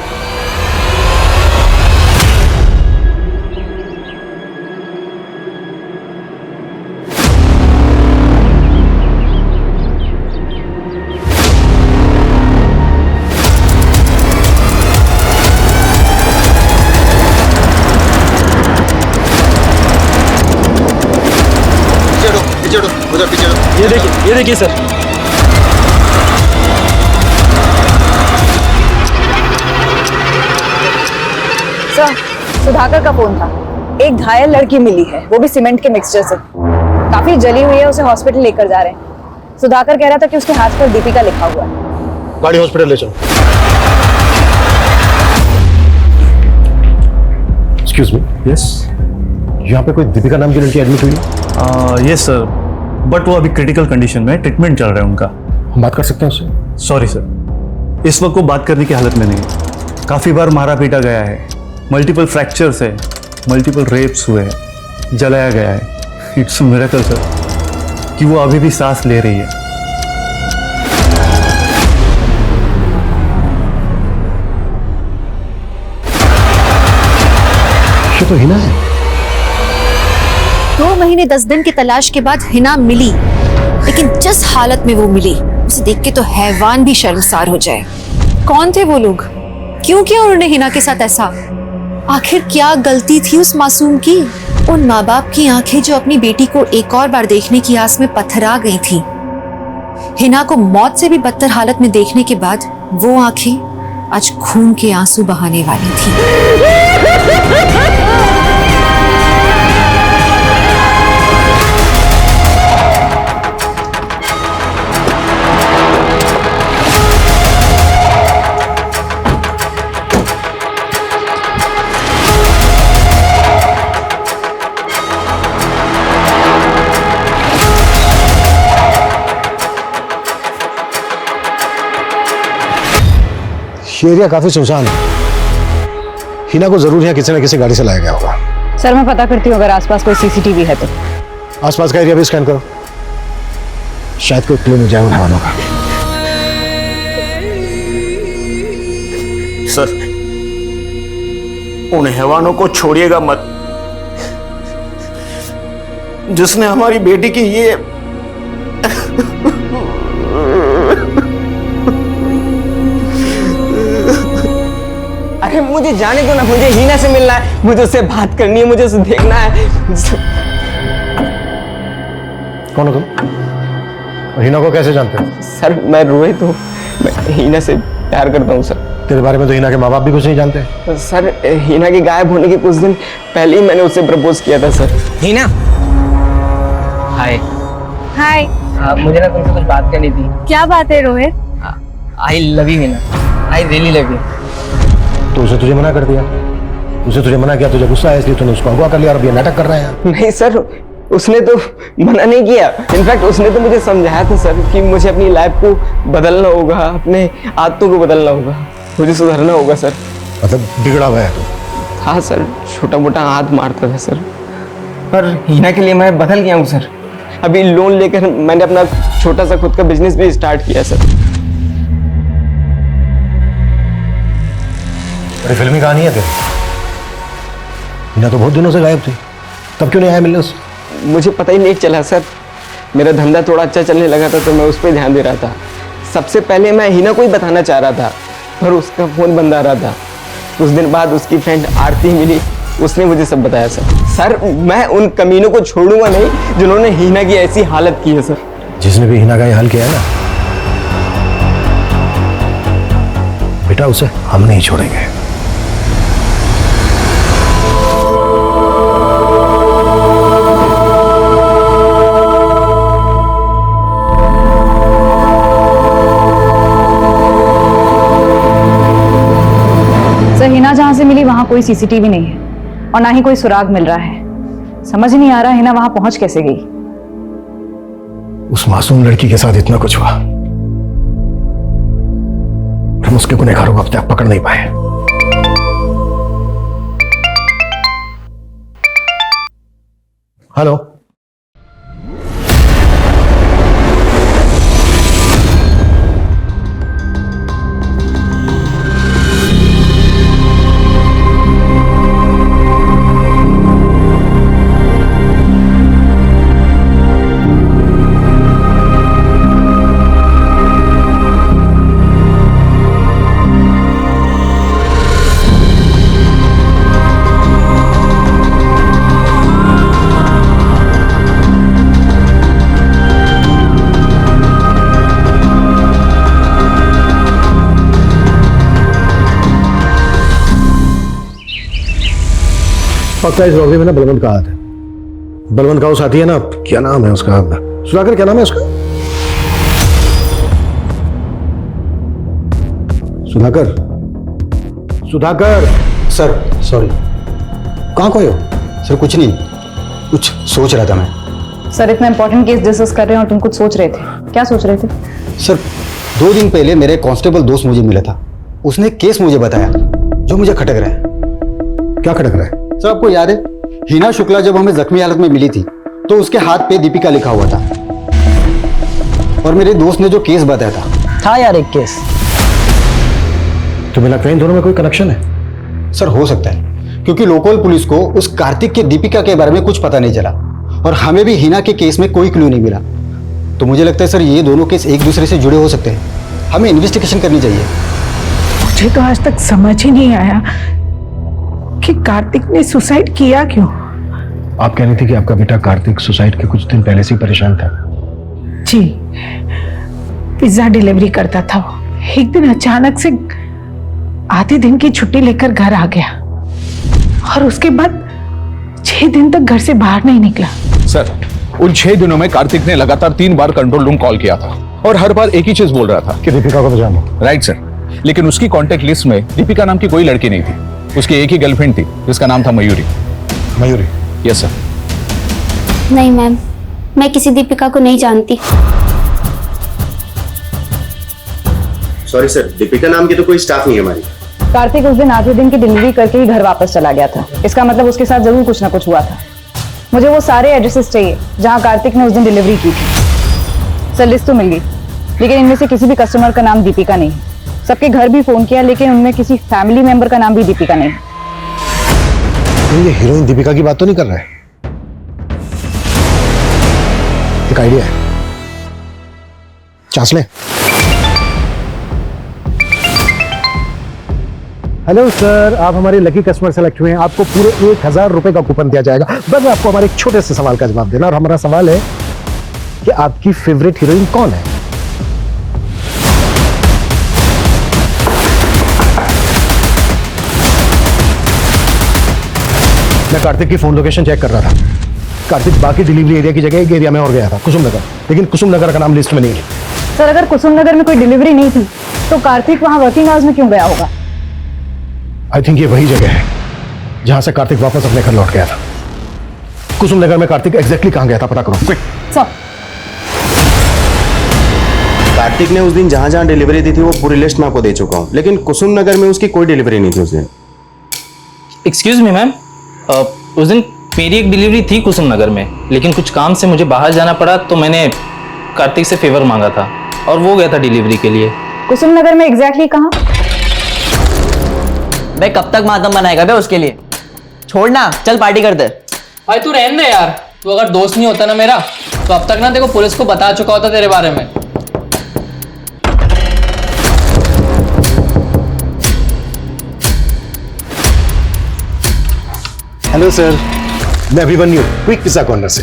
S6: ये देखिए सर।
S5: सर, सुधाकर का फोन था। एक घायल लड़की मिली है, वो भी सीमेंट के मिक्सचर से। काफी जली हुई है, उसे हॉस्पिटल लेकर जा रहे हैं। सुधाकर कह रहा था कि उसके हाथ पर दीपिका लिखा हुआ है।
S10: गाड़ी हॉस्पिटल ले चलो। Excuse me.
S2: यस
S10: यहाँ पे कोई दीपिका नाम की लड़की एडमिट हुई है?
S2: यस सर, बट वो अभी क्रिटिकल कंडीशन में ट्रीटमेंट चल रहा है उनका।
S10: हम बात कर सकते हैं उससे?
S2: सॉरी सर, इस वक्त वो बात करने की हालत में नहीं है। काफ़ी बार मारा पीटा गया है, मल्टीपल फ्रैक्चर्स है, मल्टीपल रेप्स हुए हैं, जलाया गया है। इट्स मिरेकल सर कि वो अभी भी सांस ले रही है।
S10: ये तो हिना है।
S1: 2 महीने 10 दिन की तलाश के बाद हिना मिली, लेकिन जिस हालत में वो मिली उसे देख के तो हैवान भी शर्मसार हो जाए। कौन थे वो लोग? क्यों किया उन्होंने हिना के साथ ऐसा? आखिर क्या गलती थी उस मासूम की? उन माँ बाप की आंखें जो अपनी बेटी को एक और बार देखने की आस में पत्थरा गई थी। हिना को मौत से भी बदतर हालत में देखने के बाद वो आंखें आज खून के आंसू बहाने वाली थी।
S10: ये एरिया काफी सुनसान है। हिना को जरूर यहाँ किसी न किसी गाड़ी से लाया गया होगा।
S5: सर, मैं पता करती हूँ अगर आसपास कोई सीसीटीवी है तो।
S10: आसपास का एरिया भी स्कैन करो, शायद कोई क्लू मिल जाए उन वालों का।
S7: सर, उन हैवानों को छोड़िएगा मत जिसने हमारी बेटी की ये
S8: अरे मुझे जाने दो ना, मुझे हीना से मिलना है, मुझे उससे बात करनी है, मुझे उसे देखना है।
S10: कौन हो तुम? और हिना को कैसे जानते हो?
S8: सर, मैं रोहित हूँ, मैं हीना से प्यार करता हूँ सर।
S10: तेरे बारे में तो हिना के माँ बाप भी कुछ नहीं जानते।
S8: सर, हीना के गायब होने के कुछ दिन पहले ही मैंने उससे प्रपोज किया था सर। हीना, हाय।
S5: हाय।
S8: मुझे ना तुमसे कुछ बात करनी थी।
S5: क्या बात है Rohit?
S8: I love you Heena, I really love you.
S10: तो उसे तुझे मना कर दिया? उसे तुझे मना किया, तुझे गुस्सा है इसलिए तूने उसको अगवा कर लिया और अब ये नाटक कर रहा है?
S8: नहीं सर, उसने तो मना नहीं किया। इनफैक्ट उसने तो मुझे समझाया था सर कि मुझे अपनी लाइफ को बदलना होगा, अपने आदतों को बदलना होगा, मुझे सुधरना होगा सर।
S10: मतलब बिगड़ा हुआ है तू?
S8: हाँ सर, छोटा मोटा हाथ मारता था सर, पर हीना के लिए मैं बदल गया हूँ सर। अभी लोन लेकर मैंने अपना छोटा सा खुद का बिजनेस भी स्टार्ट किया सर।
S10: बड़ी फिल्मी कहानी है तेरी। हिना तो बहुत दिनों से गायब थी, तब क्यों नहीं आया मिलने से?
S8: मुझे पता ही नहीं चला सर, मेरा धंधा थोड़ा अच्छा चलने लगा था तो मैं उस पर ध्यान दे रहा था। सबसे पहले मैं हीना को ही बताना चाह रहा था, पर उसका फोन बंद आ रहा था। कुछ दिन बाद उसकी फ्रेंड आरती मिली, उसने मुझे सब बताया सर। सर, मैं उन कमीनों को छोड़ूंगा नहीं जिन्होंने हीना की ऐसी हालत की है सर।
S10: जिसने भी हिना का ये हाल किया है ना बेटा, उसे हम नहीं छोड़ेंगे।
S5: हिना जहां से मिली वहां कोई सीसीटीवी नहीं है और ना ही कोई सुराग मिल रहा है। समझ नहीं आ रहा हिना वहां पहुंच कैसे गई।
S10: उस मासूम लड़की के साथ इतना कुछ हुआ, हम उसके गुनहगारों को अब तक पकड़ नहीं पाए। हेलो, पक्का इस रॉबरी में ना बलवंत का हाथ है। बलवंत का वो साथी है ना, क्या नाम है उसका, सुधाकर, क्या नाम है उसका? सुधाकर, सुधाकर।
S15: Sir sorry. कहाँ खोए हो? सर कुछ नहीं, कुछ सोच रहा था मैं।
S5: सर इतना इंपॉर्टेंट केस डिस्कस कर रहे हैं और तुम कुछ सोच रहे थे, क्या सोच रहे थे?
S15: सर 2 दिन पहले मेरे कांस्टेबल दोस्त मुझे मिला था, उसने केस मुझे बताया जो मुझे खटक रहा है।
S10: क्या खटक रहा है?
S15: सर आपको याद है हिना शुक्ला जब हमें जख्मी हालत में मिली थी तो उसके हाथ पे दीपिका लिखा हुआ था, और मेरे दोस्त ने जो केस बताया था
S12: यार एक केस।
S10: तुम्हें लगता है इन दोनों में कोई कनेक्शन है?
S15: सर हो सकता है, क्योंकि लोकल पुलिस को उस कार्तिक के दीपिका के बारे में कुछ पता नहीं चला और हमें भी हिना के केस में कोई क्लू नहीं मिला। तो मुझे लगता है सर ये दोनों केस एक दूसरे से जुड़े हो सकते हैं, हमें इन्वेस्टिगेशन करनी चाहिए।
S14: मुझे तो आज तक समझ ही नहीं आया कि कार्तिक ने सुसाइड किया क्यों।
S10: आप कह रही थी कि आपका बेटा कार्तिक सुसाइड के कुछ दिन पहले से ही परेशान था।
S14: जी, पिज्जा डिलीवरी करता था वो। एक दिन अचानक से आधे दिन की छुट्टी लेकर घर आ गया और उसके बाद 6 दिन तक घर से बाहर नहीं निकला।
S16: सर उन 6 दिनों में कार्तिक ने लगातार 3 बार कंट्रोल रूम कॉल किया था और हर बार एक ही चीज बोल रहा था
S10: कि दीपिका को बचाना।
S16: राइट सर, लेकिन उसकी कांटेक्ट लिस्ट में दीपिका नाम की कोई लड़की नहीं थी। उसकी एक ही गर्लफ्रेंड थी जिसका नाम था मयूरी।
S10: मयूरी?
S16: Yes sir.
S4: नहीं मैम, मैं किसी दीपिका को नहीं जानती।
S17: सॉरी सर, दीपिका नाम की तो कोई स्टाफ नहीं है हमारी।
S5: कार्तिक उस दिन आधे दिन की डिलीवरी करके ही घर वापस चला गया था, इसका मतलब उसके साथ जरूर कुछ ना कुछ हुआ था। मुझे वो सारे एड्रेसेस चाहिए जहां कार्तिक ने उस दिन डिलीवरी की थी। सर लिस्ट तो मिल गई, लेकिन इनमें से किसी भी कस्टमर का नाम दीपिका नहीं। सबके घर भी फोन किया, लेकिन उनमें किसी फैमिली मेंबर का नाम भी दीपिका नहीं।
S10: ये हीरोइन दीपिका की बात तो नहीं कर रहा है? एक आइडिया है, चांस ले। हेलो सर, आप हमारे लकी कस्टमर सेलेक्ट हुए हैं। आपको पूरे 1000 रुपए का कूपन दिया जाएगा। बस आपको हमारे एक छोटे से सवाल का जवाब देना, और हमारा सवाल है कि आपकी फेवरेट हीरोइन कौन है? मैं कार्तिक की फोन लोकेशन चेक कर रहा था। कार्तिक बाकी डिलीवरी एरिया की जगह एक एरिया में और गया था, कुसुम नगर, लेकिन कुसुम नगर का नाम लिस्ट में नहीं है।
S5: सर अगर कुसुम नगर में कोई डिलीवरी नहीं थी तो कार्तिक वहां वर्किंग आवर्स में क्यों गया होगा?
S10: आई थिंक ये वही जगह है जहां से कार्तिक वापस अपने घर लौट गया था। कुसुम नगर में कार्तिक एग्जैक्टली कहां गया था, पता करो क्विक।
S5: सर
S17: कार्तिक ने उस दिन जहां जहां डिलीवरी दी थी वो पूरी लिस्ट मैं आपको दे चुका हूं, लेकिन कुसुम नगर में उसकी कोई डिलीवरी नहीं थी उस दिन।
S9: एक्सक्यूज मी मैम, उस दिन मेरी एक डिलीवरी थी कुसुम नगर में, लेकिन कुछ काम से मुझे बाहर जाना पड़ा तो मैंने कार्तिक से फेवर मांगा था और वो गया था डिलीवरी के लिए।
S5: कुसुम नगर में एग्जैक्टली कहां?
S12: बे कब तक मातम बनाएगा बे उसके लिए? छोड़ना, चल पार्टी करते।
S18: भाई तू रहने दे यार, तू अगर दोस्त नहीं होता ना मेरा तो अब तक ना देखो पुलिस को बता चुका होता तेरे बारे में।
S10: हेलो सर, मैं अभिमन्यु, क्विक पिज्जा कॉर्नर से।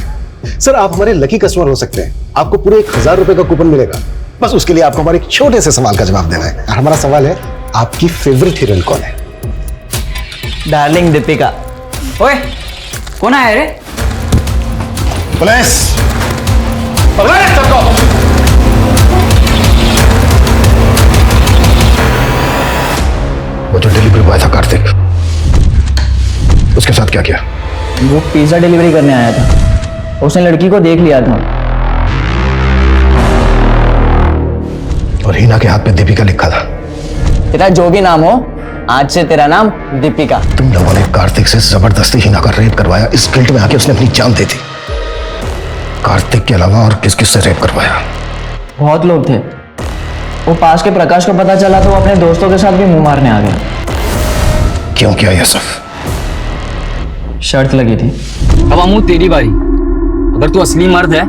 S10: सर आप हमारे लकी कस्टमर हो सकते हैं, आपको पूरे 1000 रुपए का कूपन मिलेगा। बस उसके लिए आपको हमारे एक छोटे से सवाल का जवाब देना है। और हमारा सवाल है, आपकी फेवरेट हीरोइन कौन है?
S12: डार्लिंग दीपिका। ओए कौन आया रे?
S10: पुलिस! वो जो डिलीवरी बॉय था कार्तिक, उसके साथ क्या किया?
S12: वो पिज्जा डिलीवरी करने आया था, उसने लड़की को देख लिया था
S10: और हिना के हाथ पे दीपिका लिखा था।
S19: तेरा जो भी नाम हो, आज से तेरा नाम दीपिका।
S10: तुम लोगों ने कार्तिक से जबरदस्ती हिना का रेप करवाया, इस गिल्ट में आके उसने अपनी जान दे दी। कार्तिक के अलावा और किस किस से रेप करवाया?
S19: बहुत लोग थे। वो पास के प्रकाश को पता चला तो वो अपने दोस्तों के साथ भी मुंह मारने आ गया।
S10: क्यों किया यह सब?
S19: शर्त लगी थी।
S9: अब अमू तेरी बारी। अगर तू असली मर्द है,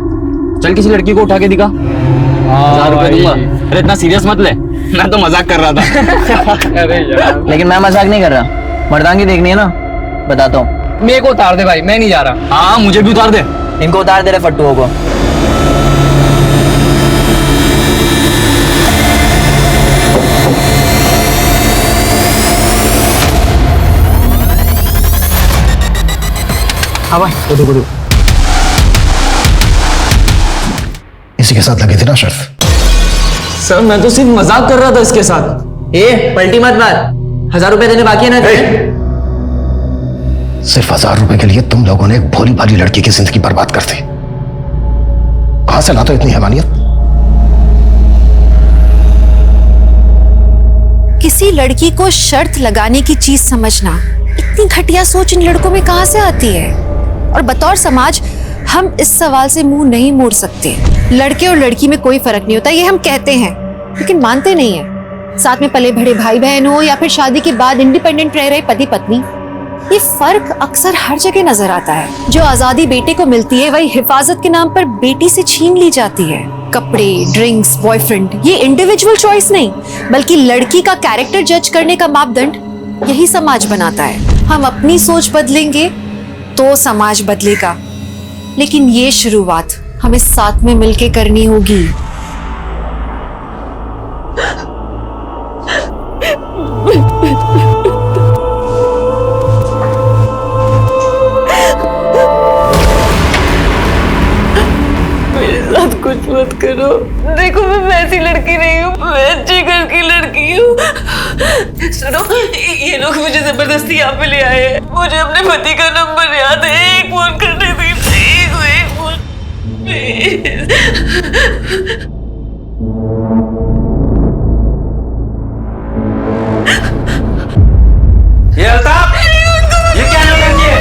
S9: चल किसी लड़की को उठा के दिखा। 1000 रुपए दूंगा। अरे इतना सीरियस मत ले, मैं तो मजाक कर रहा था।
S19: अरे यार। लेकिन मैं मजाक नहीं कर रहा। मर्दांगी देखनी है ना, बताता हूँ।
S18: मेरे को उतार दे भाई, मैं नहीं जा रहा।
S19: हाँ मुझे भी उतार दे। इनको उतार दे रहे फट्टुओं को।
S10: हाँ भाई, देखो इसी के साथ लगी थी ना शर्त?
S19: सर मैं तो सिर्फ मजाक कर रहा था इसके साथ। ए पलटी मत मार, 1000 रुपए देने बाकी है ना?
S10: सिर्फ 1000 रुपए के लिए तुम लोगों ने एक भोली भाली लड़की की जिंदगी बर्बाद कर दी। कहां से लाते हो इतनी हैवानियत?
S1: किसी लड़की को शर्त लगाने की चीज समझना, इतनी घटिया सोच इन लड़कों में कहां से आती है? और बतौर समाज हम इस सवाल से मुंह नहीं मोड़ सकते। लड़के और लड़की में कोई फर्क नहीं होता, ये हम कहते हैं, लेकिन मानते नहीं है। साथ में पले बड़े भाई बहन हो या फिर शादी के बाद इंडिपेंडेंट रह रहे पति पत्नी, ये फर्क अक्सर हर जगह नजर आता है। जो आजादी बेटे को मिलती है, वही हिफाजत के नाम पर बेटी से छीन ली जाती है। कपड़े, ड्रिंक्स, बॉयफ्रेंड, ये इंडिविजुअल चॉइस नहीं, बल्कि लड़की का कैरेक्टर जज करने का मापदंड यही समाज बनाता है। हम अपनी सोच बदलेंगे तो समाज बदलेगा, लेकिन ये शुरुआत हमें साथ में मिलके करनी होगी।
S11: मेरे साथ कुछ मत करो। देखो मैं वैसी लड़की नहीं हूँ, मैं अच्छे घर की लड़की हूँ। सुनो, ये लोग मुझे जबरदस्ती यहाँ पे ले आए हैं। मुझे अपने पति का नंबर याद है, एक फोन करने दी। एक फोन प्लीज।
S9: ये अल्ताफ, ये क्या नाटक है?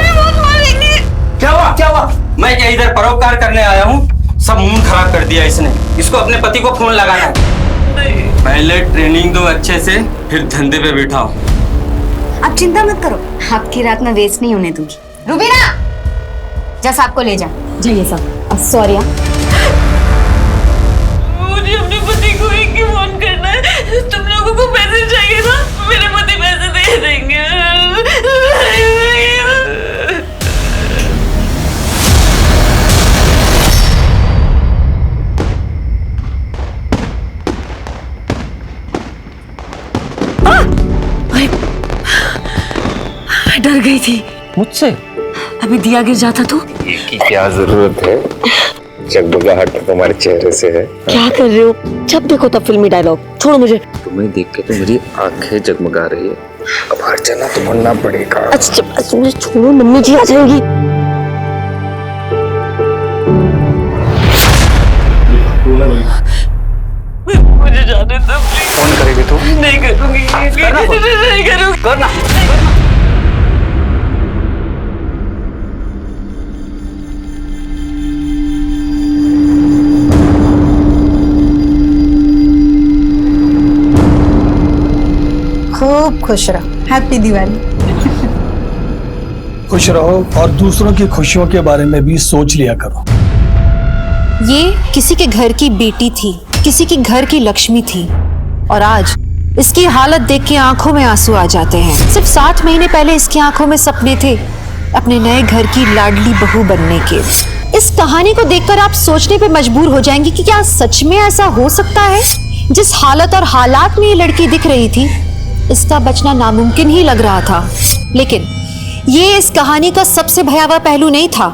S9: क्या हुआ? क्या हुआ? मैं क्या इधर परोपकार करने आया हूँ? सब मूड खराब कर दिया इसने। इसको अपने पति को फोन लगाना है। पहले ट्रेनिंग दो अच्छे से, फिर धंधे पे बैठाओ।
S4: आप चिंता मत करो, आपकी रात में वेस्ट नहीं होने दूंगी। रुबीना, जा साहब को ले जा। जाइए साहब। सॉरी।
S11: मुझे अपने पति को एक ही फोन करना है। तुम लोगों को पैसे चाहिए ना, मेरे पति पैसे दे देंगे। डर गई थी
S9: मुझसे।
S11: अभी दिया गिर जाता तो।
S8: की क्या जरूरत है? जगमगाहट तुम्हारे चेहरे से है।
S11: क्या कर रहे हो? जब देखो तब फिल्मी डायलॉग। छोड़ो मुझे।
S8: तुम्हें देख के तो मेरी आंखें जगमगा रही है। अब बाहर चलना तो बनना पड़ेगा।
S11: अच्छा मुझे छोड़ो, मम्मी जी आ जाएंगी। मुझे जाने दो प्लीज।
S9: फोन करेगी तू?
S11: नहीं करूंगी। नहीं करूंगी।
S9: करना।
S5: खूब खुश रहो। हैप्पी दिवाली।
S20: खुश रहो और दूसरों की खुशियों के बारे में भी सोच लिया करो।
S1: ये किसी के घर की बेटी थी, किसी के घर की लक्ष्मी थी, और आज इसकी हालत देख के आंखों में आंसू आ जाते हैं। सिर्फ 7 महीने पहले इसकी आंखों में सपने थे अपने नए घर की लाडली बहू बनने के। इस कहानी को देखकर आप सोचने पे मजबूर हो जाएंगे कि क्या सच में ऐसा हो सकता है? जिस हालत और हालात में ये लड़की दिख रही थी, इसका बचना नामुमकिन ही लग रहा था। लेकिन ये इस कहानी का सबसे भयावह पहलू नहीं था,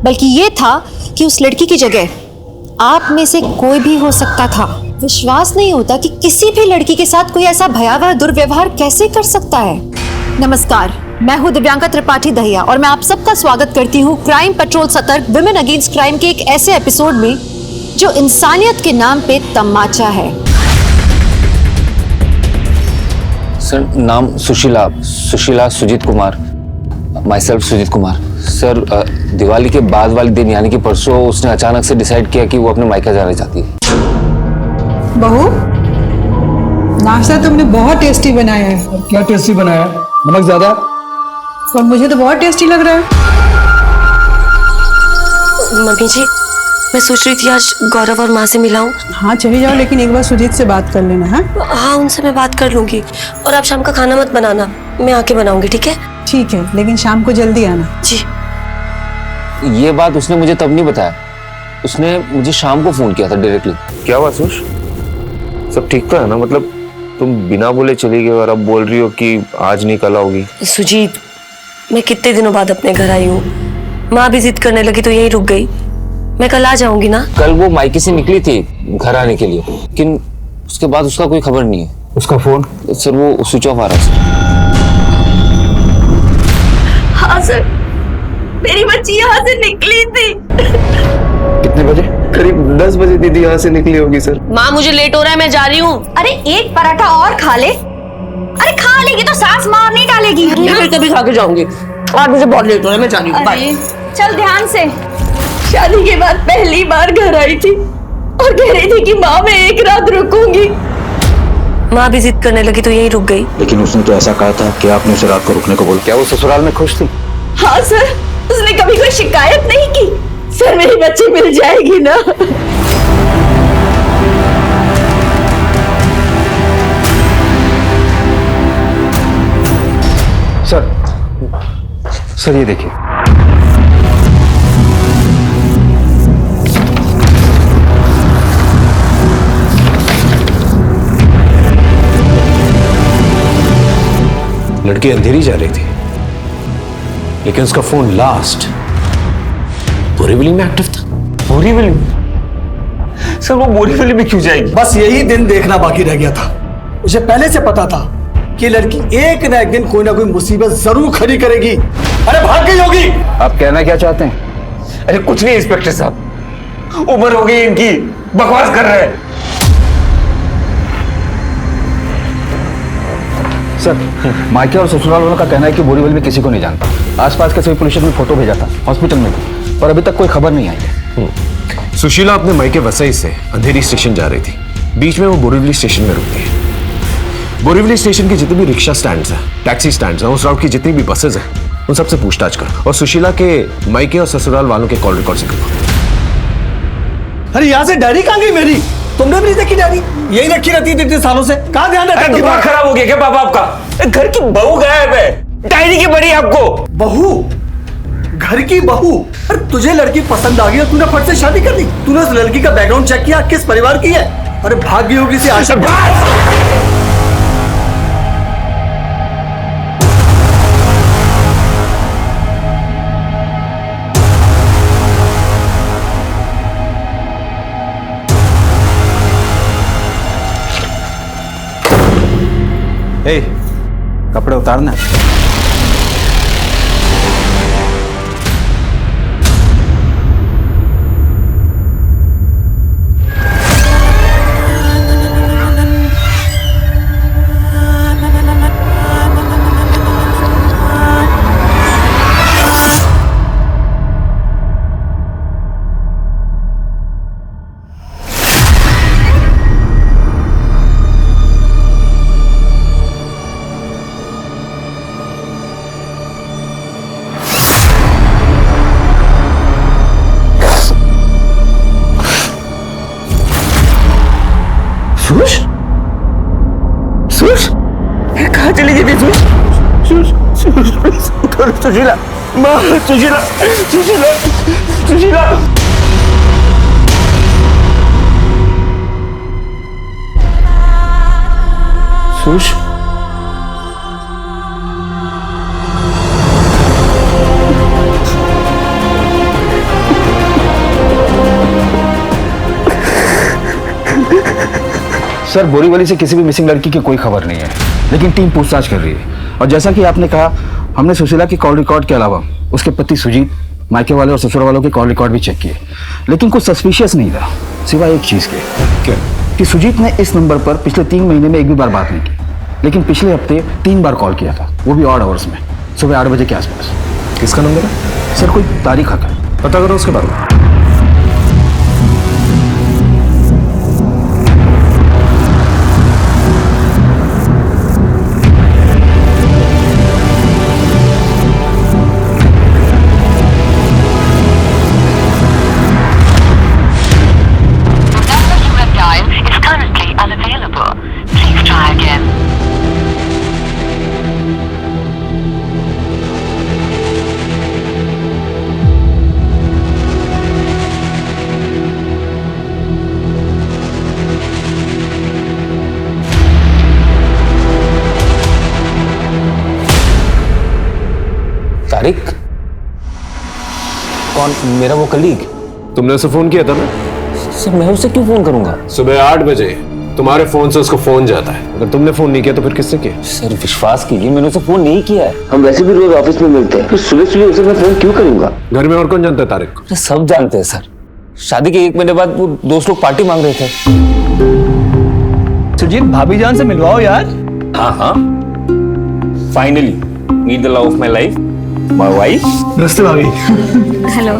S1: बल्कि ये था कि उस लड़की की जगह आप में से कोई भी हो सकता था। विश्वास नहीं होता कि किसी भी लड़की के साथ कोई ऐसा भयावह दुर्व्यवहार कैसे कर सकता है। नमस्कार, मैं हूं दिव्यांका त्रिपाठी दहिया और मैं आप सबका स्वागत करती हूं क्राइम पेट्रोल सतर्क विमेन अगेंस्ट क्राइम के एक ऐसे एपिसोड में जो इंसानियत के नाम पे तमाचा है।
S9: सर नाम Sushila Sushila Sujeet Kumar, myself Sujeet Kumar. Sir Diwali के बाद वाले दिन यानी कि परसों उसने अचानक से डिसाइड किया कि वो अपने मायका जाना चाहती है।
S21: बहू, नाश्ता तुमने बहुत टेस्टी बनाया है।
S20: क्या टेस्टी बनाया? नमक ज्यादा?
S21: और मुझे तो बहुत टेस्टी लग रहा है।
S11: मम्मी जी, मैं सोच रही थी आज गौरव और माँ से मिलाऊं।
S21: हाँ चले जाओ, लेकिन एक बार सुजीत से बात कर लेना।
S11: हाँ उनसे मैं बात कर लूंगी। और आप शाम का खाना मत बनाना, मैं आके बनाऊंगी, ठीक है?
S21: ठीक है, लेकिन शाम को जल्दी आना।
S11: जी।
S9: ये बात उसने मुझे तब नहीं बताया, उसने मुझे शाम को फोन किया था डायरेक्टली।
S22: क्या हुआ सुश? सब ठीक तो है ना? मतलब तुम बिना बोले चली गई और अब बोल रही हो कि आज नहीं कल आओगी।
S11: सुजीत, मैं कितने दिनों बाद अपने घर आई हूँ। माँ भी जिद करने लगी तो यही रुक गई। मैं कल आ जाऊंगी ना।
S9: कल वो मायके से निकली थी घर आने के लिए, लेकिन उसके बाद उसका कोई खबर नहीं है।
S22: उसका फोन?
S9: सर वो स्विच ऑफ आ रहा है।
S11: हाँ सर, मेरी बच्ची यहाँ से निकली थी।
S22: कितने बजे? करीब 10 बजे दीदी यहाँ से निकली होगी सर।
S11: माँ मुझे लेट हो रहा है, मैं जा रही हूँ।
S3: अरे एक पराठा और खा ले। अरे खा लेगी तो सास मार नहीं डालेगी।
S11: मैं फिर कभी खा के जाऊंगी। आज मुझे बहुत लेट हो रहा है, मैं जा रही हूँ। बाय।
S3: चल ध्यान से।
S11: शादी के बाद पहली बार घर आई थी और कह रही थी कि माँ मैं एक रात रुकूंगी। माँ भी जिद करने लगी तो यही रुक गई।
S22: लेकिन उसने तो ऐसा कहा था कि आपने उसे रात को रुकने को बोला। क्या वो ससुराल में खुश थी?
S11: हाँ सर, उसने कभी कोई शिकायत नहीं की। सर मेरी बच्ची मिल जाएगी ना?
S22: सर ये देखिए।
S10: लड़की अंधेरी जा रही थी, लेकिन उसका फोन लास्ट बोरीवली में एक्टिव था।
S22: बोरीवली में? सर वो बोरीवली में क्यों जाएगी?
S20: बस यही दिन देखना बाकी रह गया था। मुझे पहले से पता था कि लड़की एक न एक दिन कोई ना कोई मुसीबत जरूर खड़ी करेगी। अरे भाग गई होगी।
S22: आप कहना क्या चाहते हैं? अरे कुछ नहीं इंस्पेक्टर साहब, उम्र हो गई इनकी, बकवास कर रहे हैं। सर मायके और ससुराल वालों का कहना है कि बोरीवली में किसी को नहीं जानता। आसपास के सभी पुलिस में फोटो भेजा था हॉस्पिटल में, और अभी तक कोई खबर नहीं आई है।
S10: सुशीला अपने मायके वसई से अंधेरी स्टेशन जा रही थी। बीच में वो बोरीवली स्टेशन में रुकती है। बोरीवली स्टेशन की जितनी भी रिक्शा स्टैंड्स हैं, टैक्सी स्टैंड्स हैं, उस राउट की जितनी भी बसेज हैं, उन सबसे पूछताछ कर और सुशीला के मायके और ससुराल वालों के कॉल रिकॉर्ड से करवा।
S20: अरे यहाँ से डायरी कहाँ गई मेरी? तुमने भी नहीं देखी डायरी? यही रखी रहती है इतने सालों से। कहाँ ध्यान रखा?
S22: दिमाग खराब हो गया क्या बाबा आपका? घर की बहू गायब है, डायरी की बड़ी आपको।
S20: बहू? घर की बहू? अरे तुझे लड़की पसंद आ गई और तूने फट से शादी कर दी। तूने उस लड़की का बैकग्राउंड चेक किया, किस परिवार की है? अरे भाग गई होगी सी आशा।
S22: ए, कपड़े उतारना। सुश? सुश? कहाँ चली गई थी सुश? सुश, प्लीज उठो सुशीला। माँ, सुशीला, सुशीला, सुशीला। सुश? सर बोरीवली से किसी भी मिसिंग लड़की की कोई खबर नहीं है, लेकिन टीम पूछताछ कर रही है। और जैसा कि आपने कहा, हमने सुशीला की कॉल रिकॉर्ड के अलावा उसके पति सुजीत, मायके वाले और ससुर वालों के कॉल रिकॉर्ड भी चेक किए, लेकिन कुछ सस्पिशियस नहीं था, सिवाय एक चीज के। क्या? कि सुजीत ने इस नंबर पर पिछले 3 महीने में एक भी बार बात नहीं की। लेकिन पिछले हफ्ते 3 बार कॉल किया था, वो भी ऑड आवर्स में, सुबह 8 बजे के आसपास।
S10: किसका नंबर है?
S22: सर कोई तारीख का,
S10: पता करो उसके बारे में।
S22: तारिक? कौन? मेरा वो कलीग?
S10: तुमने उसे फोन किया था ना?
S22: सर मैं उसे क्यों फोन करूंगा?
S10: सुबह 8 बजे तुम्हारे फोन से उसको फोन जाता है। अगर तुमने फोन नहीं किया तो फिर किससे किया?
S22: सर विश्वास कीजिए, मैंने उसे फोन नहीं किया है। हम वैसे भी रोज ऑफिस में मिलते हैं, फिर सुबह सुबह उसे मैं फोन क्यों करूंगा?
S10: घर में और कौन जानता है तारिक को?
S22: सब जानते हैं सर। शादी के 1 महीने बाद वो दोस्त लोग पार्टी मांग रहे थे।
S12: सुजीत, भाभी जान से मिलवाओ यार।
S22: हाँ, finally meet the love of my life, my wife.
S12: नमस्ते भाभी।
S4: हेलो।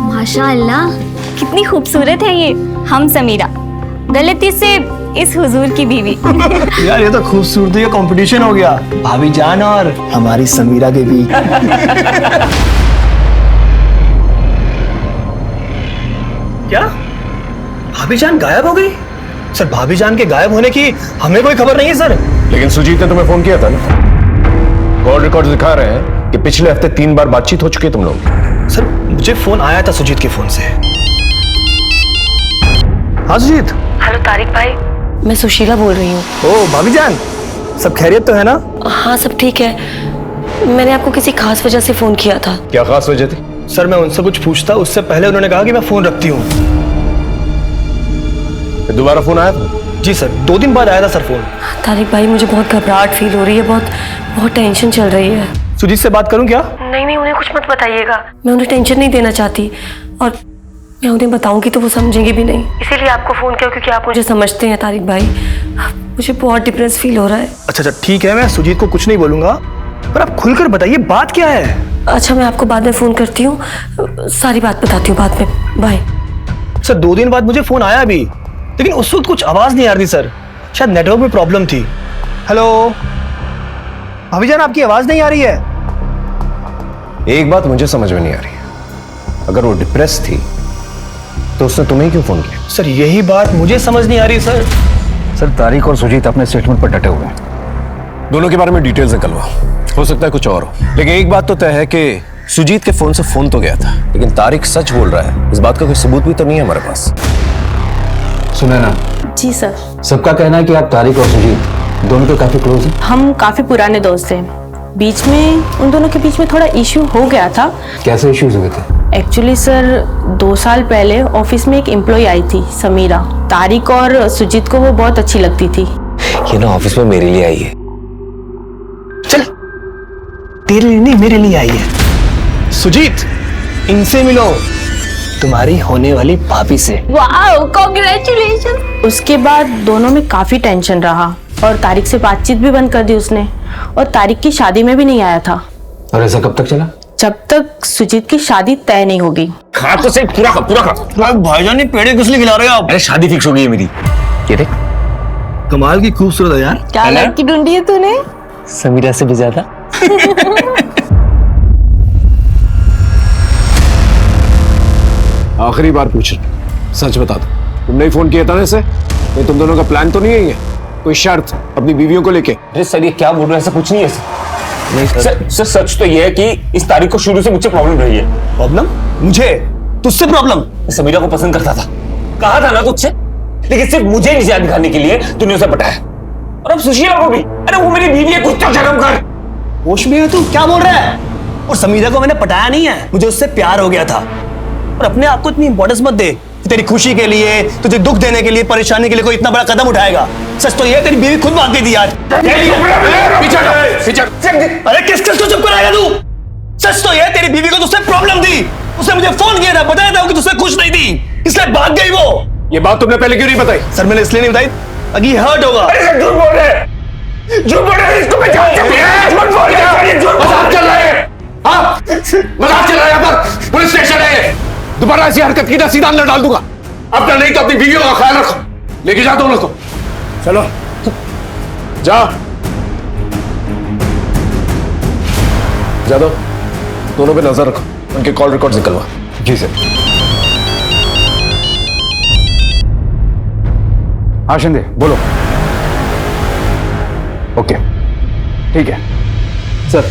S4: माशाअल्लाह, कितनी खूबसूरत है ये। हम समीरा, गलती से इस हुजूर की बीवी।
S12: यार ये तो खूबसूरती का कंपटीशन हो गया, भाभी जान और हमारी समीरा के बीच। क्या भाभी जान गायब हो गई? सर भाभी जान के गायब होने की हमें कोई खबर नहीं है सर।
S10: लेकिन सुजीत ने तुम्हें फोन किया था ना? कॉल रिकॉर्ड दिखा रहे हैं कि पिछले हफ्ते 3 बार बातचीत हो चुकी है तुम लोग।
S12: सर मुझे फोन आया था सुजीत के फोन से। हाँ सुजीत।
S11: हेलो तारिक भाई, मैं सुशीला बोल रही हूँ।
S12: ओ भाभी जान, सब खैरियत तो है ना?
S11: हाँ सब ठीक है। मैंने आपको किसी खास वजह से फोन किया था।
S10: क्या खास वजह थी?
S12: सर मैं उनसे कुछ पूछता, उससे पहले उन्होंने कहा कि मैं फोन रखती हूँ।
S10: दोबारा फोन आया था?
S12: जी सर, 2 दिन बाद आया था सर फोन।
S11: तारिक भाई मुझे बहुत घबराहट फील हो रही है, बहुत टेंशन चल रही है।
S12: सुजीत से बात करूं क्या?
S11: नहीं, उन्हें कुछ मत बताइएगा। मैं उन्हें टेंशन नहीं देना चाहती, और मैं उन्हें बताऊंगी तो वो समझेंगे भी नहीं। इसीलिए आपको फोन किया क्योंकि आप मुझे समझते हैं तारिक भाई। मुझे बहुत डिप्रेस फील हो रहा है।
S12: अच्छा ठीक है, मैं सुजीत को कुछ नहीं बोलूंगा, पर आप खुलकर बताइए बात क्या है?
S11: अच्छा मैं आपको बाद में फोन करती हूँ, सारी बात बताती हूँ बाद में। बाय।
S12: सर 2 दिन बाद मुझे फोन आया भी, लेकिन उस वक्त कुछ आवाज नहीं आ रही सर, शायद नेटवर्क में प्रॉब्लम थी। हेलो भाभी जान, आपकी आवाज नहीं आ रही है।
S10: एक बात मुझे समझ में नहीं आ रही है, अगर वो डिप्रेस थी तो उसने तुम्हें क्यों फोन किया?
S12: सर यही बात मुझे समझ नहीं आ रही सर।
S22: सर तारिक और सुजीत अपने स्टेटमेंट पर डटे हुए हैं।
S10: दोनों के बारे में डिटेल्स निकलवा, हो सकता है कुछ और हो, लेकिन एक बात तो तय है कि सुजीत के फोन से फोन तो गया था, लेकिन तारिक सच बोल रहा है, इस बात का कोई सबूत भी तो नहीं है हमारे पास।
S22: सुने ना
S11: जी सर।
S22: सबका कहना है कि आप तारिक और सुजीत दोनों तो काफी क्लोज हैं।
S11: हम काफी पुराने दोस्त हैं, बीच में उन दोनों के बीच में थोड़ा इश्यू हो गया था।
S22: कैसे इश्यूज हुए थे?
S11: एक्चुअली सर 2 साल पहले ऑफिस में एक एम्प्लॉय आई थी समीरा। तारिक और सुजीत को वो बहुत अच्छी लगती थी।
S22: ये ना ऑफिस में मेरे लिए आई है।
S12: चल तेरे लिए नहीं, मेरे लिए आई है। सुजीत, इनसे मिलो, तुम्हारी होने वाली भाभी से।
S11: Wow, congratulation. उसके बाद दोनों में काफी टेंशन रहा और तारिक से बातचीत भी बंद कर दी उसने, और तारिक की शादी में भी नहीं आया था।
S22: और ऐसा कब तक चला?
S11: जब तक सुजीत की शादी तय नहीं होगी।
S22: खा तो सही, पूरा खा।
S12: भाईजान, ये पेड़े किस लिए खिला रहे हो आप?
S22: अरे शादी फिक्स हो गई है मेरी। ये देख,
S12: कमाल की खूबसूरत है यार।
S11: क्या लड़की ढूंढी है तूने?
S22: समीरा से भी ज्यादा।
S10: आखिरी बार पूछ रहा, सच बता दो, तुमने ही फोन किया था ना इसे? ये तुम दोनों का प्लान तो नहीं है? ये कोई शर्त अपनी बीवियों को लेके?
S22: अरे सर ये क्या बोल रहे हैं, ऐसा कुछ नहीं है सर। सच तो ये है कि इस तारीख को शुरू से मुझसे प्रॉब्लम रही है।
S12: प्रॉब्लम? मुझे? तुझसे प्रॉब्लम?
S22: समीरा को पसंद करता था, कहा था ना तुझसे, लेकिन सिर्फ मुझे निजात दिखाने के लिए तूने उसे पटाया, और अब सुशीला को भी। अरे वो मेरी बीवी है, कुछ तो शर्म कर।
S12: होश में है तू? क्या बोल रहा है? और समीरा को मैंने पटाया नहीं है, मुझे उससे प्यार हो गया था। और अपने आप को इतनी इंपॉर्टेंस मत दे कि तेरी खुशी के लिए, तुझे दुख देने के लिए, परेशानी के लिए कोई इतना बड़ा कदम उठाएगा। सच तो ये तेरी बीवी खुद मांग गई थी आज। अरे किस किस को चुप कराएगा तू? सच तो ये तेरी बीवी को तुझसे प्रॉब्लम थी, उसने मुझे फोन किया था, बताया था कि तुझसे खुश नहीं थी, इसलिए भाग गई वो।
S10: ये बात तुमने पहले क्यों नहीं बताई?
S12: सर मैंने इसलिए नहीं बताई ताकि हर्ट होगा।
S22: अरे झूठ बोल रहे हैं।
S6: झूठ बोल रहे हैं, इसको मैं जानती हूँ। झूठ बोल रहे हैं, मजाक चल रहा है। हाँ, मजाक चल रहा है। यहाँ पर पुलिस स्टेशन है। दोबारा ऐसी हरकत की ना सीधा अंदर डाल दूंगा। अब नहीं तो अपनी बीवियों का ख्याल रखो। लेके जा दोनों को। चलो जा। जादव, दोनों पे नजर रखो, उनके कॉल रिकॉर्ड निकलवा।
S22: जी सर। हाँ शिंदे बोलो। ओके ठीक है सर।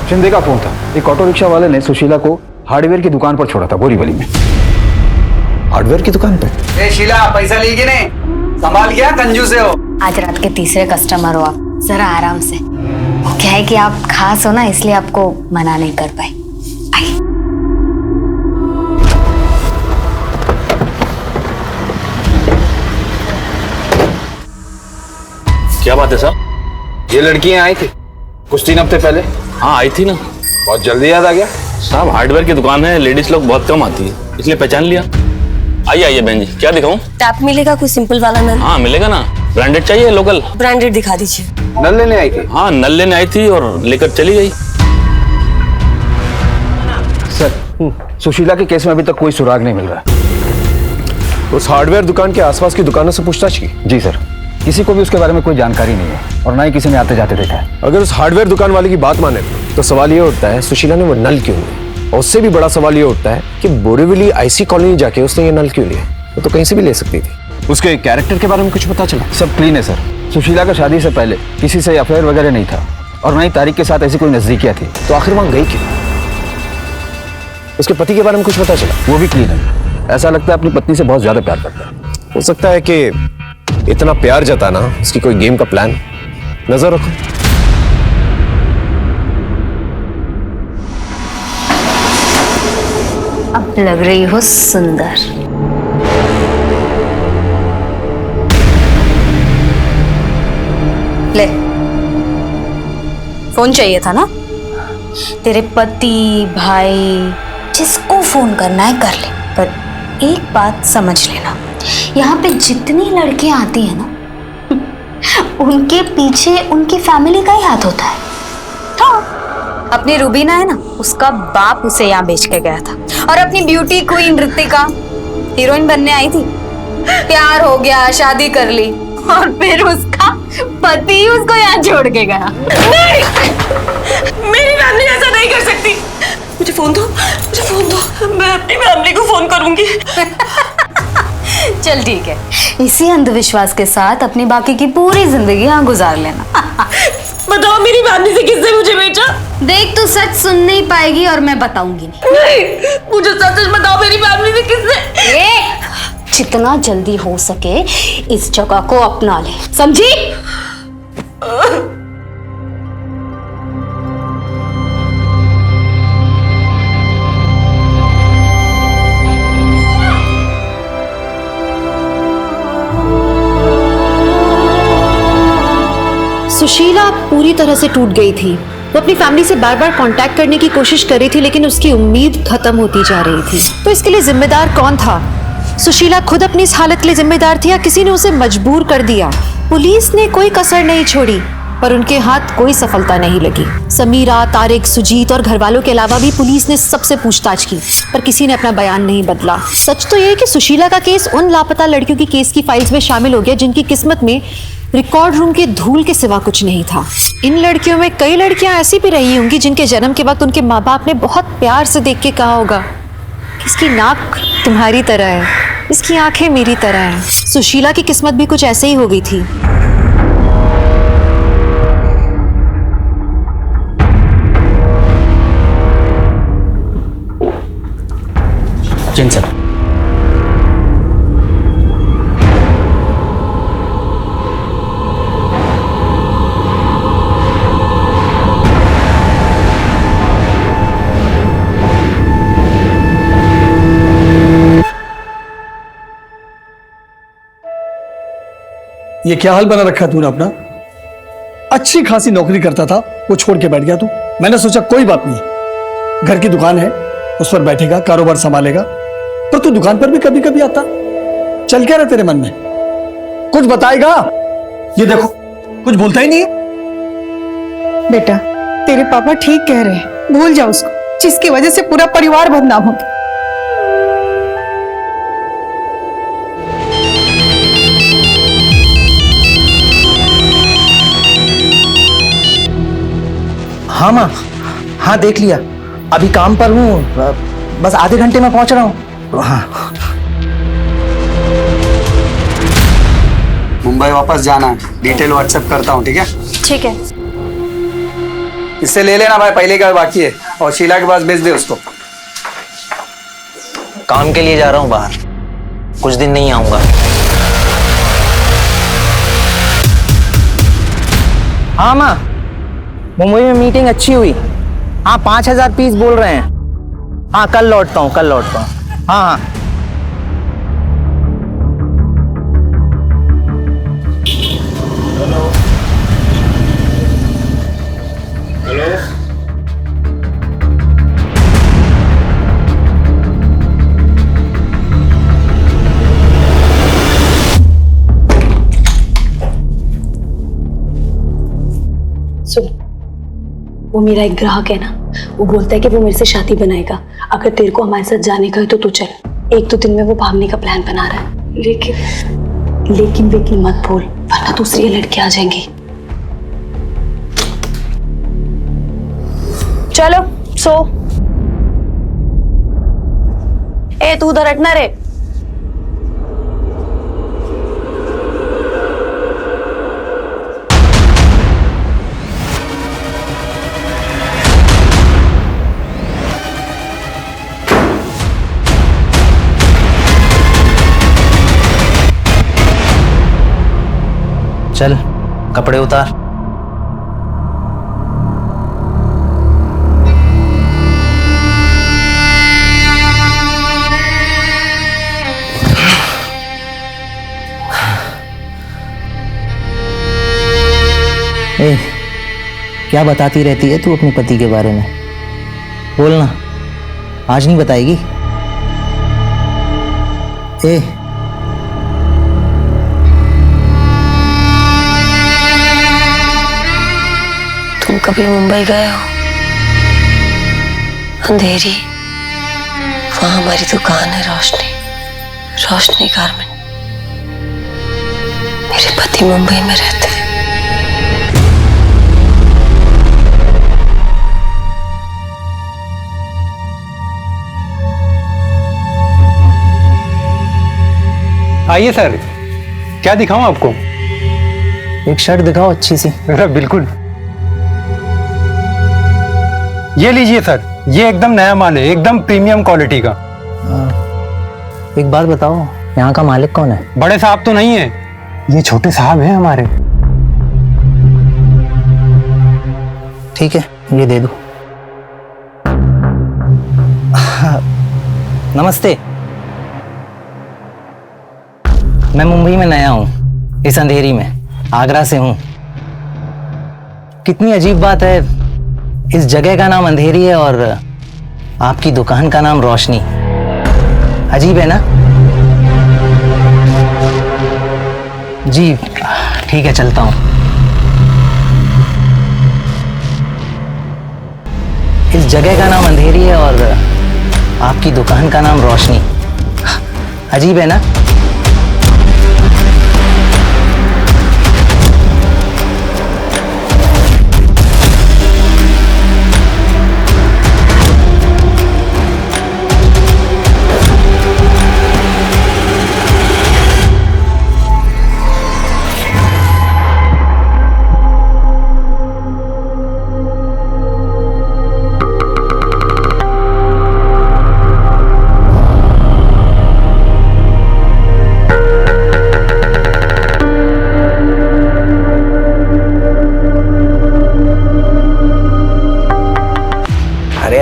S22: शिंदे का फोन था। एक ऑटो रिक्शा वाले ने सुशीला को हार्डवेयर की दुकान पर छोड़ा था बोरीवली में।
S12: हार्डवेयर की दुकान पे?
S8: ए शीला, पैसा ली कि नहीं? संभाल गया, कंजूस हो।
S4: आज रात के तीसरे कस्टमर हो आप, जरा आराम से। क्या है कि आप खास हो ना, इसलिए आपको मना नहीं कर पाए। आइए।
S16: क्या बात है साहब?
S22: ये लड़कियां आई थी कुछ 3 हफ्ते पहले।
S16: हाँ आई थी ना।
S22: बहुत जल्दी याद आ गया।
S16: साहब हार्डवेयर की दुकान है, लेडीज लोग बहुत कम आती है, इसलिए पहचान लिया। आइए आइए बहन जी, क्या दिखाऊं?
S11: टैप मिलेगा कोई सिंपल वाला नल?
S16: हाँ मिलेगा ना। ब्रांडेड चाहिए लोकल?
S11: ब्रांडेड दिखा दीजिए।
S22: नल लेने आई थी?
S16: हाँ नल लेने आई थी और लेकर चली गई।
S22: सर सुशीला के केस में अभी तक कोई सुराग नहीं मिल रहा।
S12: उस हार्डवेयर दुकान के आसपास की दुकानों से पूछताछ की?
S22: जी सर, किसी को भी उसके बारे में कोई जानकारी नहीं है और ना ही किसी ने आते जाते देखा है।
S12: अगर उस हार्डवेयर दुकान वाले की बात माने तो सवाल ये उठता है सुशीला ने वो नल क्यों लिया, और उससे भी बड़ा सवाल ये उठता है कि बोरीवली आईसी कॉलोनी जाके उसने ये नल क्यों लिया। वो तो कहीं से भी ले सकती थी। उसके कैरेक्टर के बारे में कुछ पता चला?
S22: सब क्लीन है सर। सुशीला का शादी से पहले किसी से अफेयर वगैरह नहीं था और ना ही तारिक के साथ ऐसी कोई नजदीकियां थी।
S12: तो आखिर वहां गई क्यों? उसके पति के बारे में कुछ पता चला?
S22: वो भी क्लीन है। ऐसा लगता है अपनी पत्नी से बहुत ज्यादा प्यार करता है।
S12: हो सकता है कि इतना प्यार जताना उसकी कोई गेम का प्लान। नजर रखो।
S4: अब लग रही हो सुंदर। ले, फोन चाहिए था ना? तेरे पति, भाई, जिसको फोन करना है कर ले। पर एक बात समझ लेना, यहाँ पे जितनी लड़कियां आती है ना, उनके पीछे उनकी फैमिली का ही हाथ होता है। हाँ, अपनी रूबीना है ना, उसका बाप उसे यहाँ बेच के गया था। और अपनी ब्यूटी क्वीन ऋतिका हीरोइन बनने आई थी, प्यार हो गया, शादी कर ली, और फिर उसका पति उसको यहाँ छोड़ के गया।
S11: नहीं, मेरी फैमिली ऐसा नहीं कर सकती। मुझे फोन दो, मुझे फोन दो, मैं अपनी फैमिली को फोन करूंगी।
S4: चल ठीक है, इसी अंधविश्वास के साथ अपनी बाकी की पूरी जिंदगी यहाँ गुजार लेना।
S11: बताओ मेरी फैमिली से किसने मुझे बेचा?
S4: देख तू सच सुन नहीं पाएगी और मैं बताऊंगी
S11: नहीं, मुझे सच बताओ मेरी फैमिली से किसने?
S4: जितना जल्दी हो सके इस जगह को अपना ले, समझी?
S1: सुशीला पूरी तरह से टूट गई थी। वो अपनी फैमिली से बार बार कांटेक्ट करने की कोशिश कर रही थी, लेकिन उसकी उम्मीद खत्म होती जा रही थी। तो इसके लिए जिम्मेदार कौन था? सुशीला खुद अपनी इस हालत के लिए जिम्मेदार थी या किसी ने उसे मजबूर कर दिया? पुलिस ने कोई कसर नहीं छोड़ी, पर उनके हाथ कोई सफलता नहीं लगी। समीरा, तारिक, सुजीत और घर वालों के अलावा भी पुलिस ने सबसे पूछताछ की, पर किसी ने अपना बयान नहीं बदला। सच तो यह है कि सुशीला का केस उन लापता लड़कियों की केस की फाइल्स में शामिल हो गया जिनकी किस्मत में रिकॉर्ड रूम के धूल के सिवा कुछ नहीं था। इन लड़कियों में कई लड़कियां ऐसी भी रही होंगी जिनके जन्म के वक्त उनके माँ बाप ने बहुत प्यार से देख के कहा होगा, इसकी नाक तुम्हारी तरह है, इसकी आंखें मेरी तरह हैं। सुशीला की किस्मत भी कुछ ऐसे ही हो गई थी।
S9: जिन सर,
S20: ये क्या हाल बना रखा तूने अपना? अच्छी खासी नौकरी करता था, वो छोड़ के बैठ गया तू। मैंने सोचा कोई बात नहीं, घर की दुकान है, उस पर बैठेगा, कारोबार संभालेगा। पर तू दुकान पर भी कभी कभी आता, चल क्या रहा तेरे मन में? कुछ बताएगा? ये देखो, कुछ बोलता ही नहीं है।
S21: बेटा, तेरे पापा ठीक कह रहे हैं, भूल जा उसको, जिसकी वजह से पूरा परिवार बदनाम हो गया।
S19: हाँ माँ, हाँ देख लिया, अभी काम पर हूँ, बस आधे घंटे में पहुंच रहा हूँ। हाँ
S15: मुंबई वापस जाना है, डिटेल व्हाट्सएप करता हूँ, ठीक है?
S4: ठीक है।
S15: इससे ले लेना भाई, पहले का बाकी है, और शीला के पास भेज दे उसको।
S19: काम के लिए जा रहा हूँ बाहर, कुछ दिन नहीं आऊंगा। हाँ माँ, मुंबई में मीटिंग अच्छी हुई। हाँ 5000 पीस बोल रहे हैं। हाँ कल लौटता हूँ, कल लौटता हूँ। हाँ हाँ
S2: सुन, वो मेरा एक ग्राहक है ना, वो बोलता है कि वो मेरे से शादी बनाएगा। अगर तेरे को हमारे साथ जाने का है तो तू चल। 1-2 दिन में वो भागने का प्लान बना रहा है, लेकिन मत बोल, वरना दूसरी लड़की आ जाएंगी।
S3: चलो सो। ए तू उधर हटना रे।
S19: चल कपड़े उतार। ए, क्या बताती रहती है तू अपने पति के बारे में? बोलना, आज नहीं बताएगी? ए
S2: तुम कभी मुंबई गए हो? अंधेरी, वहां हमारी दुकान है, रोशनी गारमेंट। मेरे पति मुंबई में रहते हैं।
S15: आइए सर, क्या दिखाऊं आपको?
S19: एक शर्ट दिखाओ अच्छी सी।
S15: बिल्कुल, ये लीजिए सर, ये एकदम नया माल है, एकदम प्रीमियम क्वालिटी का।
S19: एक बात बताओ, यहाँ का मालिक कौन है?
S15: बड़े साहब तो नहीं है, ये छोटे साहब हैं हमारे।
S19: ठीक है, ये दे दो। नमस्ते, मैं मुंबई में नया हूँ, इस अंधेरी में, आगरा से हूँ। कितनी अजीब बात है, इस जगह का नाम अंधेरी है और आपकी दुकान का नाम रोशनी। अजीब है ना? जी ठीक है, चलता हूँ। इस जगह का नाम अंधेरी है और आपकी दुकान का नाम रोशनी। अजीब है ना?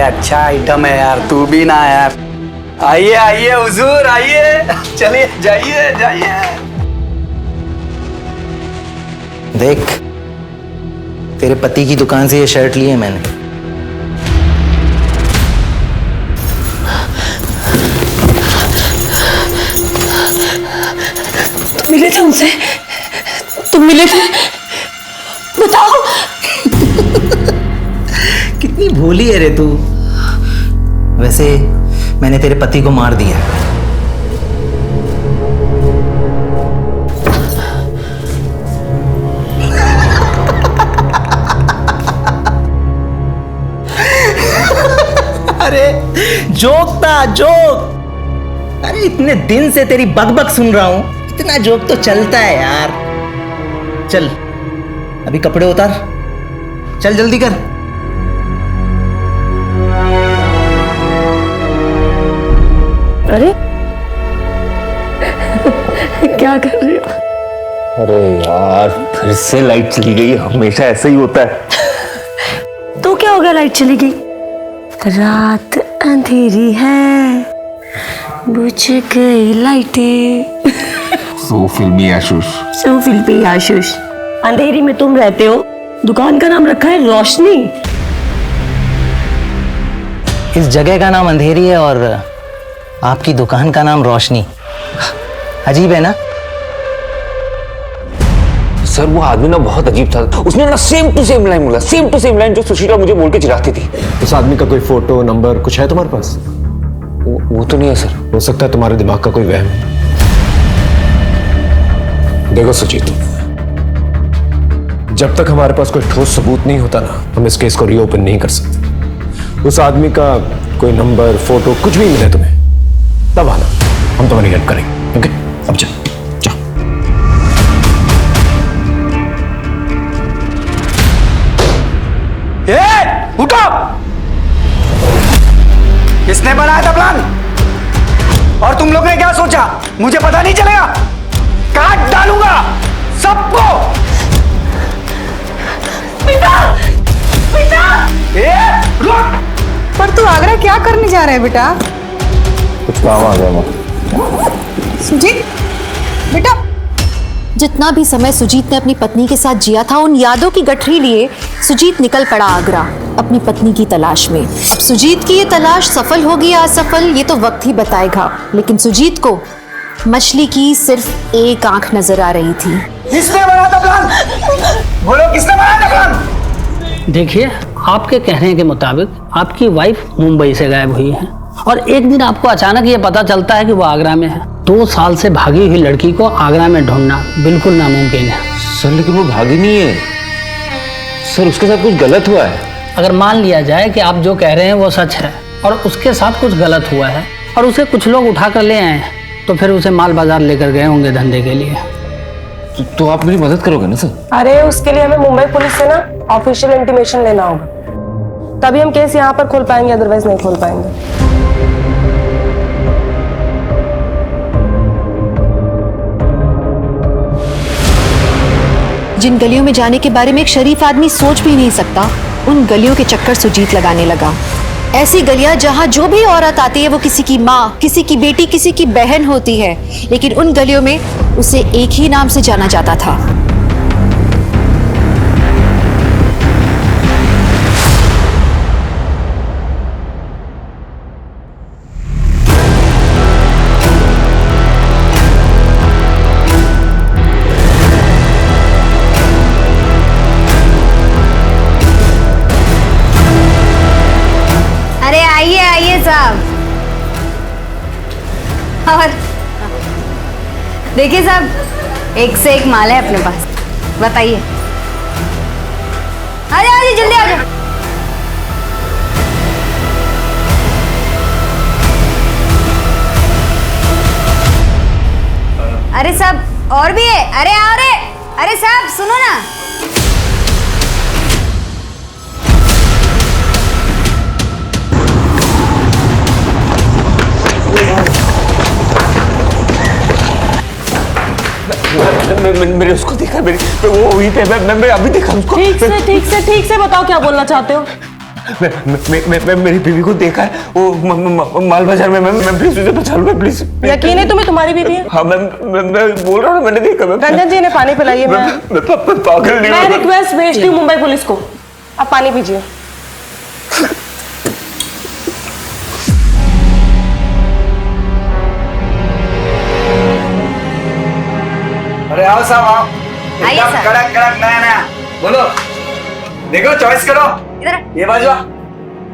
S15: अच्छा आइटम है यार, तू भी ना यार। आइए आइए हुजूर, आइए, चलिए, जाइए जाइए।
S19: देख, तेरे पति की दुकान से ये शर्ट ली है मैंने।
S2: तुम मिले थे उनसे? तुम मिले थे? बताओ।
S19: कितनी भोली है रे तू। वैसे मैंने तेरे पति को मार दिया। अरे जोक था, जोक। अरे इतने दिन से तेरी बकबक सुन रहा हूं, इतना जोक तो चलता है यार। चल अभी कपड़े उतार, चल जल्दी कर।
S2: अरे क्या कर रही हो?
S9: अरे यार फिर से लाइट चली गई, हमेशा ऐसा ही होता है।
S2: तो क्या हो गया, लाइट चली गई? रात अंधेरी है, बुझ गई लाइटें।
S9: सो फिल्मी आशुष।
S2: सो फिल्मी आशुष। अंधेरी में तुम रहते हो, दुकान का नाम रखा है रोशनी।
S19: इस जगह का नाम अंधेरी है और आपकी दुकान का नाम रोशनी। अजीब है ना?
S9: सर वो आदमी ना बहुत अजीब था, उसने ना सेम टू सेम लाइन बोला, सेम टू सेम लाइन जो सुशीला मुझे बोल के चिढ़ाती थी।
S10: उस आदमी का कोई फोटो नंबर कुछ है तुम्हारे पास?
S9: वो तो नहीं है सर।
S10: हो सकता है तुम्हारे दिमाग का कोई वहम है। देखो सुजीत, जब तक हमारे पास कोई ठोस सबूत नहीं होता ना, हम इस केस को रीओपन नहीं कर सकते। उस आदमी का कोई नंबर फोटो कुछ भी मिले तुम्हें, तब आना, हम तुम्हारी हेल्प करेंगे। ओके, अब चल।
S19: उठो! किसने बनाया था प्लान? और तुम लोग ने क्या सोचा? मुझे पता नहीं चलेगा? काट डालूंगा सबको।
S21: बेटा, बेटा!
S19: रुक!
S21: पर तू आगरा क्या करने जा रहा है बेटा?
S9: कुछ काम आ गया मां।
S21: सुजीत, बेटा।
S1: जितना भी समय सुजीत ने अपनी पत्नी के साथ जिया था, उन यादों की गठरी लिए सुजीत निकल पड़ा आगरा अपनी पत्नी की तलाश में। अब सुजीत की ये तलाश सफल होगी या असफल, ये तो वक्त ही बताएगा। लेकिन सुजीत को मछली की सिर्फ एक आंख नजर आ रही थी।
S19: किसने बनाया था प्लान? बोलो, किसने बनाया था प्लान?
S7: देखिए, आपके कहने के मुताबिक आपकी वाइफ मुंबई से गायब हुई है और एक दिन आपको अचानक ये पता चलता है कि वो आगरा में है। 2 साल से भागी हुई लड़की को आगरा में ढूंढना बिल्कुल नामुमकिन है।
S9: सर लेकिन वो भागी नहीं है सर, उसके साथ कुछ गलत हुआ है।
S7: अगर मान लिया जाए कि आप जो कह रहे हैं वो सच है और उसके साथ कुछ गलत हुआ है और उसे कुछ लोग उठा कर ले आए हैं, तो फिर उसे माल बाजार लेकर गए होंगे धंधे के लिए।
S9: तो आप मेरी मदद करोगे ना सर?
S13: अरे उसके लिए हमें मुंबई पुलिस से ना ऑफिशियल इंटीमेशन लेना होगा, तभी हम केस यहाँ पर खोल पाएंगे, अदरवाइज नहीं खोल पाएंगे।
S1: जिन गलियों में जाने के बारे में एक शरीफ आदमी सोच भी नहीं सकता, उन गलियों के चक्कर सुजीत लगाने लगा। ऐसी गलियां जहां जो भी औरत आती है वो किसी की माँ, किसी की बेटी, किसी की बहन होती है, लेकिन उन गलियों में उसे एक ही नाम से जाना जाता था।
S4: अरे आइए आइए साहब। और देखिए साहब, एक से एक माल है अपने पास, बताइए। आ जाओ जल्दी आ जाओ। अरे साहब और भी है, अरे आओ रे। अरे साहब सुनो ना।
S9: मैंने उसको देखा, वो वहीं पे, मैं अभी देखा उसको।
S13: ठीक से बताओ क्या बोलना चाहते हो?
S9: मैं मेरी बीवी को देखा है, वो माल बाजार में। मैं प्लीज उसे बचा लो, प्लीज।
S13: यकीन है तुम्हें तुम्हारी बीवी है?
S9: हाँ मैं बोल रहा हूँ, मैंने देखा।
S13: रंजन जी ने पानी पिलाइए।
S9: मैं पागल नहीं हूँ।
S13: मैं रिक्वेस्ट भेजती हूँ मुंबई पुलिस को, आप पानी पीजिए।
S19: अरे आओ साहब आओ,
S4: आइए
S19: एकदम
S4: सर।
S19: कड़क कड़क नया नया। बोलो, देखो चॉइस करो।
S4: इधर
S19: ये बाजू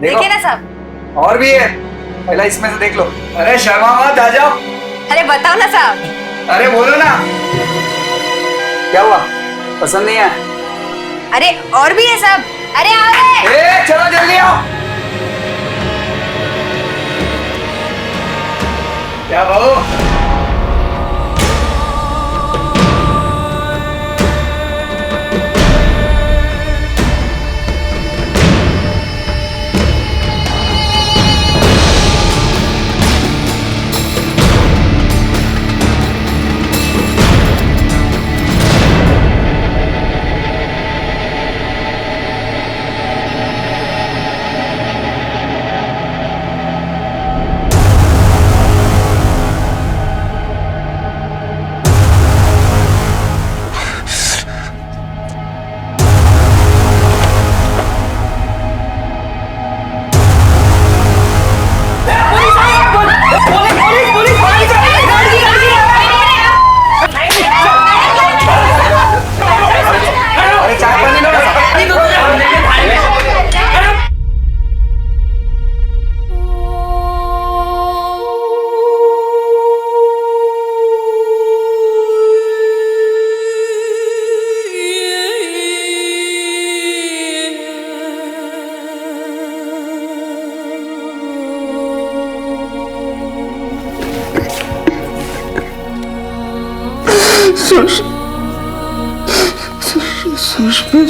S1: देखिए ना साहब।
S9: और भी है, पहला इसमें से देख लो। अरे शर्मा मत, आ जाओ।
S1: अरे बताओ ना साहब।
S9: अरे बोलो ना, क्या हुआ, पसंद नहीं है?
S1: अरे और भी है साहब। अरे आ रहे।
S9: ए, चलो जल्दी आओ। क्या बहू?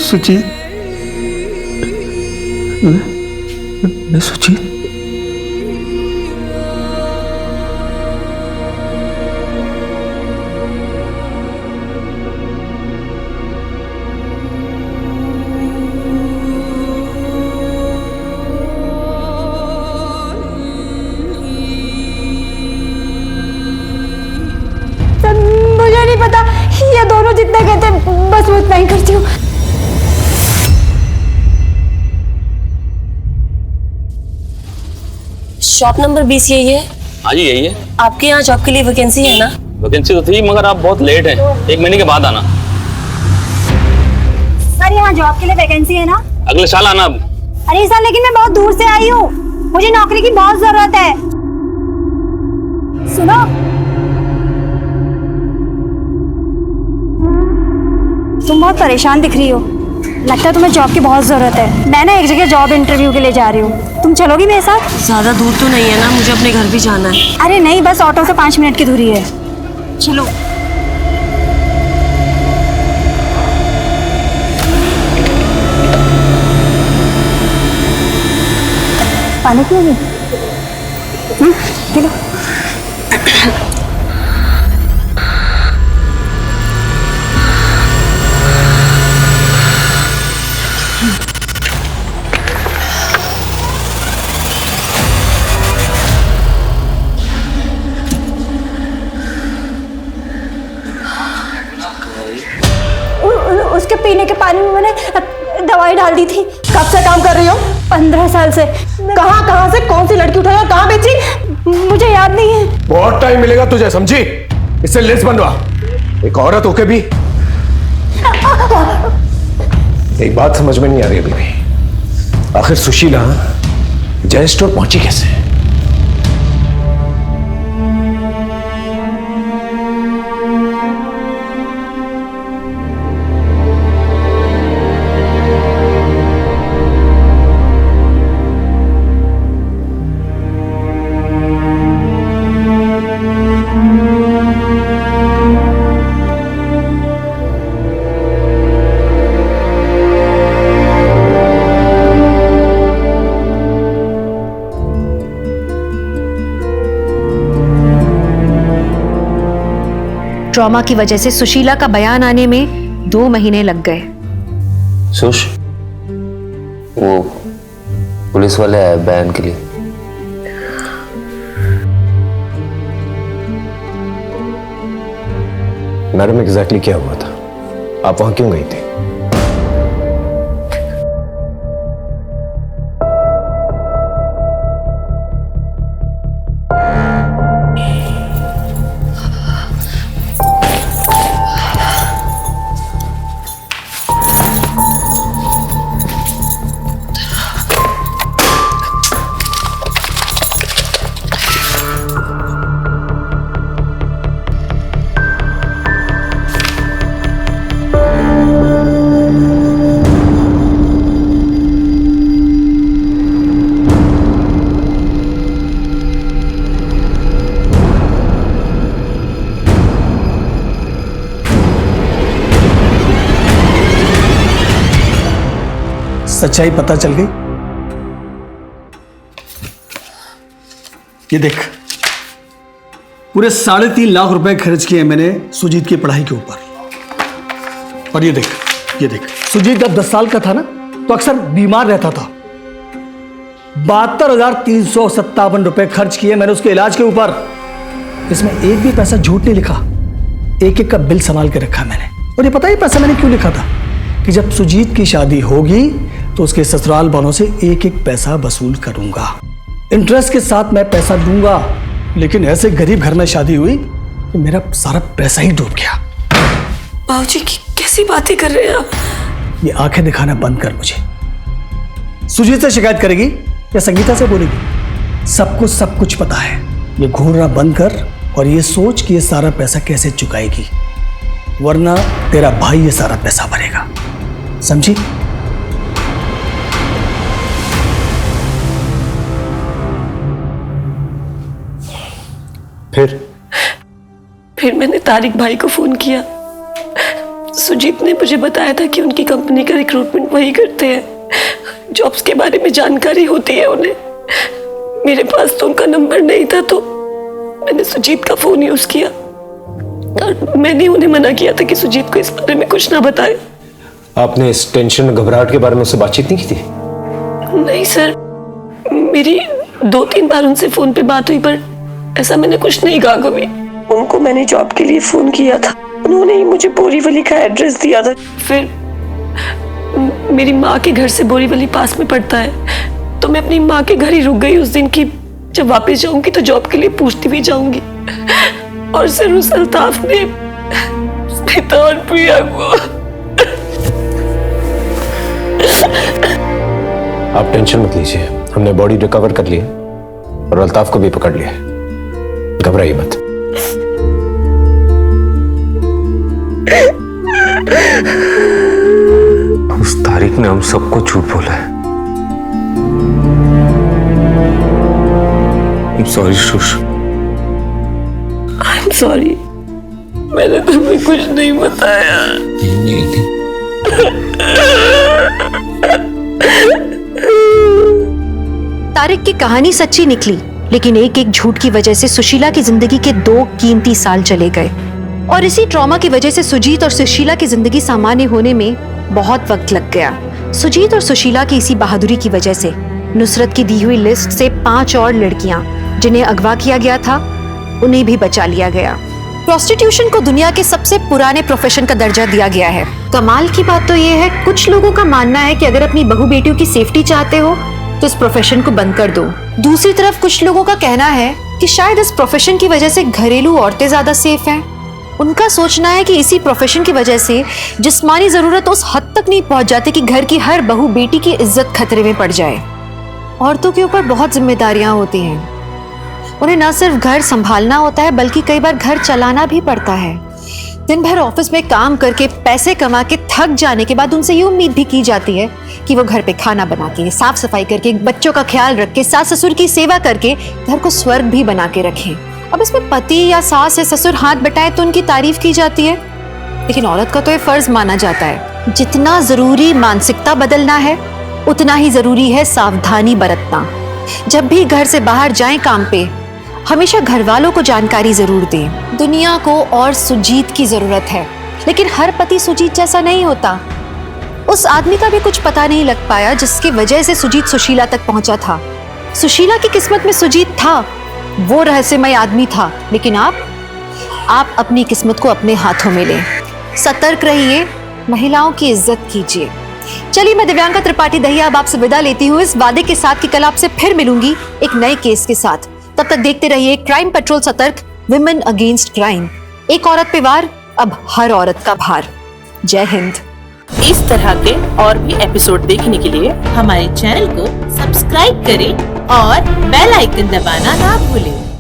S12: सुजीत, मैं सुजीत।
S3: मुझे नहीं पता, ये दोनों जितना कहते हैं बस वो उतना ही करती हूँ।
S13: शॉप नंबर 20 यही है?
S14: हाँ जी यही है।
S13: आपके यहाँ जॉब के लिए वैकेंसी है ना?
S14: वैकेंसी तो थी मगर आप बहुत लेट हैं, 1 महीने के बाद आना।
S3: सर यहाँ जॉब के लिए वैकेंसी है ना?
S14: अगले साल आना।
S3: अरे सर लेकिन मैं बहुत दूर से आई हूँ, मुझे नौकरी की बहुत जरूरत है। सुनो, तुम बहुत परेशान दिख रही हो, लगता है तुम्हें जॉब की बहुत जरूरत है। मैं ना एक जगह जॉब इंटरव्यू के लिए जा रही हूँ, तुम चलोगी मेरे साथ?
S13: ज्यादा दूर तो नहीं है ना, मुझे अपने घर भी जाना है।
S3: अरे नहीं, बस ऑटो से 5 मिनट की दूरी है, चलो। पानी पियोगी? P low. उसके पीने के पानी में मैंने दवाई डाल दी थी।
S13: कब से काम कर रही हो?
S3: 15 साल से।
S13: कहाँ से कौन सी लड़की उठाई और कहाँ बेची?
S3: मुझे याद नहीं है।
S6: बहुत टाइम मिलेगा तुझे, समझी? इससे लिस्ट बनवा। एक औरत होके भी एक बात समझ में नहीं आ रही अभी भी, आखिर सुशीला जय स्टोर पहुंची कैसे?
S1: ट्रॉमा की वजह से सुशीला का बयान आने में 2 महीने लग गए।
S14: सुश, वो पुलिस वाले आए बयान के लिए।
S10: मैडम एग्जैक्टली क्या हुआ था? आप वहां क्यों गई थी?
S20: सच्चाई पता चल गई। ये देख, पूरे 3.5 लाख रुपए खर्च किए मैंने सुजीत की पढ़ाई के ऊपर। और ये देख, सुजीत जब 10 साल का था ना तो अक्सर बीमार रहता था। 72,357 रुपए खर्च किए मैंने उसके इलाज के ऊपर। इसमें एक भी पैसा झूठ नहीं लिखा, एक एक का बिल संभाल के रखा मैंने। और ये पता ही पैसा मैंने क्यों लिखा था कि जब सुजीत की शादी होगी तो उसके ससुराल वालों से एक एक पैसा वसूल करूंगा, इंटरेस्ट के साथ मैं पैसा दूंगा। लेकिन ऐसे गरीब घर में शादी हुई कि मेरा सारा पैसा ही डूब गया।
S11: बाबूजी कैसी बातें कर रहे हैं आप?
S20: ये आंखें दिखाना बंद कर मुझे। सुजीत से शिकायत करेगी या संगीता से बोलेगी? सबको सब कुछ पता है। ये घूरना बंद कर और ये सोच कि ये सारा पैसा कैसे चुकाएगी, वरना तेरा भाई ये सारा पैसा भरेगा, समझी?
S11: फिर मैंने तारिक भाई को फोन किया। सुजीत ने मुझे बताया था कि उनकी कंपनी का रिक्रूटमेंट वही करते हैं, जॉब्स के बारे में जानकारी होती है उन्हें। मेरे पास तो उनका नंबर नहीं था, तो मैंने सुजीत का फोन यूज किया और मैंने उन्हें मना किया था कि सुजीत को इस बारे में कुछ ना बताए।
S17: आपने इस टेंशन घबराहट के बारे में उससे बातचीत नहीं की थी?
S11: नहीं सर, मेरी 2-3 बार उनसे फोन पे बात हुई, पर ऐसा मैंने कुछ नहीं कहा कभी। उनको मैंने जॉब के लिए फोन किया था, उन्होंने ही मुझे बोरीवली का एड्रेस दिया था। फिर मेरी माँ के घर से बोरीवली पास में पड़ता है, तो मैं अपनी माँ के घर ही रुक गई उस दिन की जब वापस जाऊंगी तो जॉब के लिए पूछती भी जाऊंगी। और सर उस अल्ताफ ने स्मिता और प्रिया को।
S17: आप टेंशन मत लीजिए, हमने बॉडी रिकवर कर ली है और अल्ताफ को भी पकड़ लिया है, घबराइए मत।
S14: उस तारिक ने हम सबको झूठ बोला है। I'm sorry Sush.
S11: I'm sorry, मैंने तुम्हें कुछ नहीं बताया।
S1: तारिक की कहानी सच्ची निकली, लेकिन एक एक झूठ की वजह से सुशीला की जिंदगी के 2 कीमती साल चले गए। और इसी ट्रॉमा की वजह से सुजीत और सुशीला की जिंदगी सामान्य होने में बहुत वक्त लग गया। सुजीत और सुशीला की इसी बहादुरी की वजह से नुसरत की दी हुई लिस्ट से 5 और लड़कियां जिन्हें अगवा किया गया था, उन्हें भी बचा लिया गया। प्रोस्टिट्यूशन को दुनिया के सबसे पुराने प्रोफेशन का दर्जा दिया गया है। कमाल की बात तो ये है, कुछ लोगों का मानना है कि अगर अपनी बहू बेटियों की सेफ्टी चाहते हो तो इस प्रोफेशन को बंद कर दो। दूसरी तरफ कुछ लोगों का कहना है कि शायद इस प्रोफेशन की वजह से घरेलू औरतें ज्यादा सेफ हैं। उनका सोचना है कि इसी प्रोफेशन की वजह से जिस्मानी जरूरत उस हद तक नहीं पहुंच जाती कि घर की हर बहू बेटी की इज्जत खतरे में पड़ जाए। औरतों के ऊपर बहुत जिम्मेदारियां होती हैं, उन्हें न सिर्फ घर संभालना होता है बल्कि कई बार घर चलाना भी पड़ता है। दिन भर ऑफिस में काम करके पैसे कमा के थक जाने के बाद उनसे ये उम्मीद भी की जाती है कि वो घर पे खाना बना के, साफ सफाई करके, बच्चों का ख्याल रख के, सास ससुर की सेवा करके घर को स्वर्ग भी बना के रखें। अब इसमें पति या सास या ससुर हाथ बटाए तो उनकी तारीफ की जाती है, लेकिन औरत का तो ये फर्ज माना जाता है। जितना जरूरी मानसिकता बदलना है उतना ही जरूरी है सावधानी बरतना। जब भी घर से बाहर जाएं काम पे, हमेशा घर वालों को जानकारी जरूर दें। दुनिया को और सुजीत की जरूरत है, लेकिन हर पति सुजीत जैसा नहीं होता। उस आदमी का भी कुछ पता नहीं लग पाया जिसकी वजह से सुजीत सुशीला तक पहुंचा था। सुशीला की किस्मत में सुजीत था, वो रहस्यमय आदमी था, लेकिन आप अपनी किस्मत को अपने हाथों में लें। सतर्क रहिए, महिलाओं की इज्जत कीजिए। चलिए, मैं दिव्यांका त्रिपाठी दहिया अब आपसे विदा लेती हूँ इस वादे के साथ कि कल आपसे फिर मिलूंगी एक नए केस के साथ। तब तक देखते रहिए क्राइम पेट्रोल सतर्क, विमेन अगेंस्ट क्राइम। एक औरत पे वार, अब हर औरत का भार। जय हिंद।
S18: इस तरह के और भी एपिसोड देखने के लिए हमारे चैनल को सब्सक्राइब करें और बेल आइकन दबाना ना भूलें।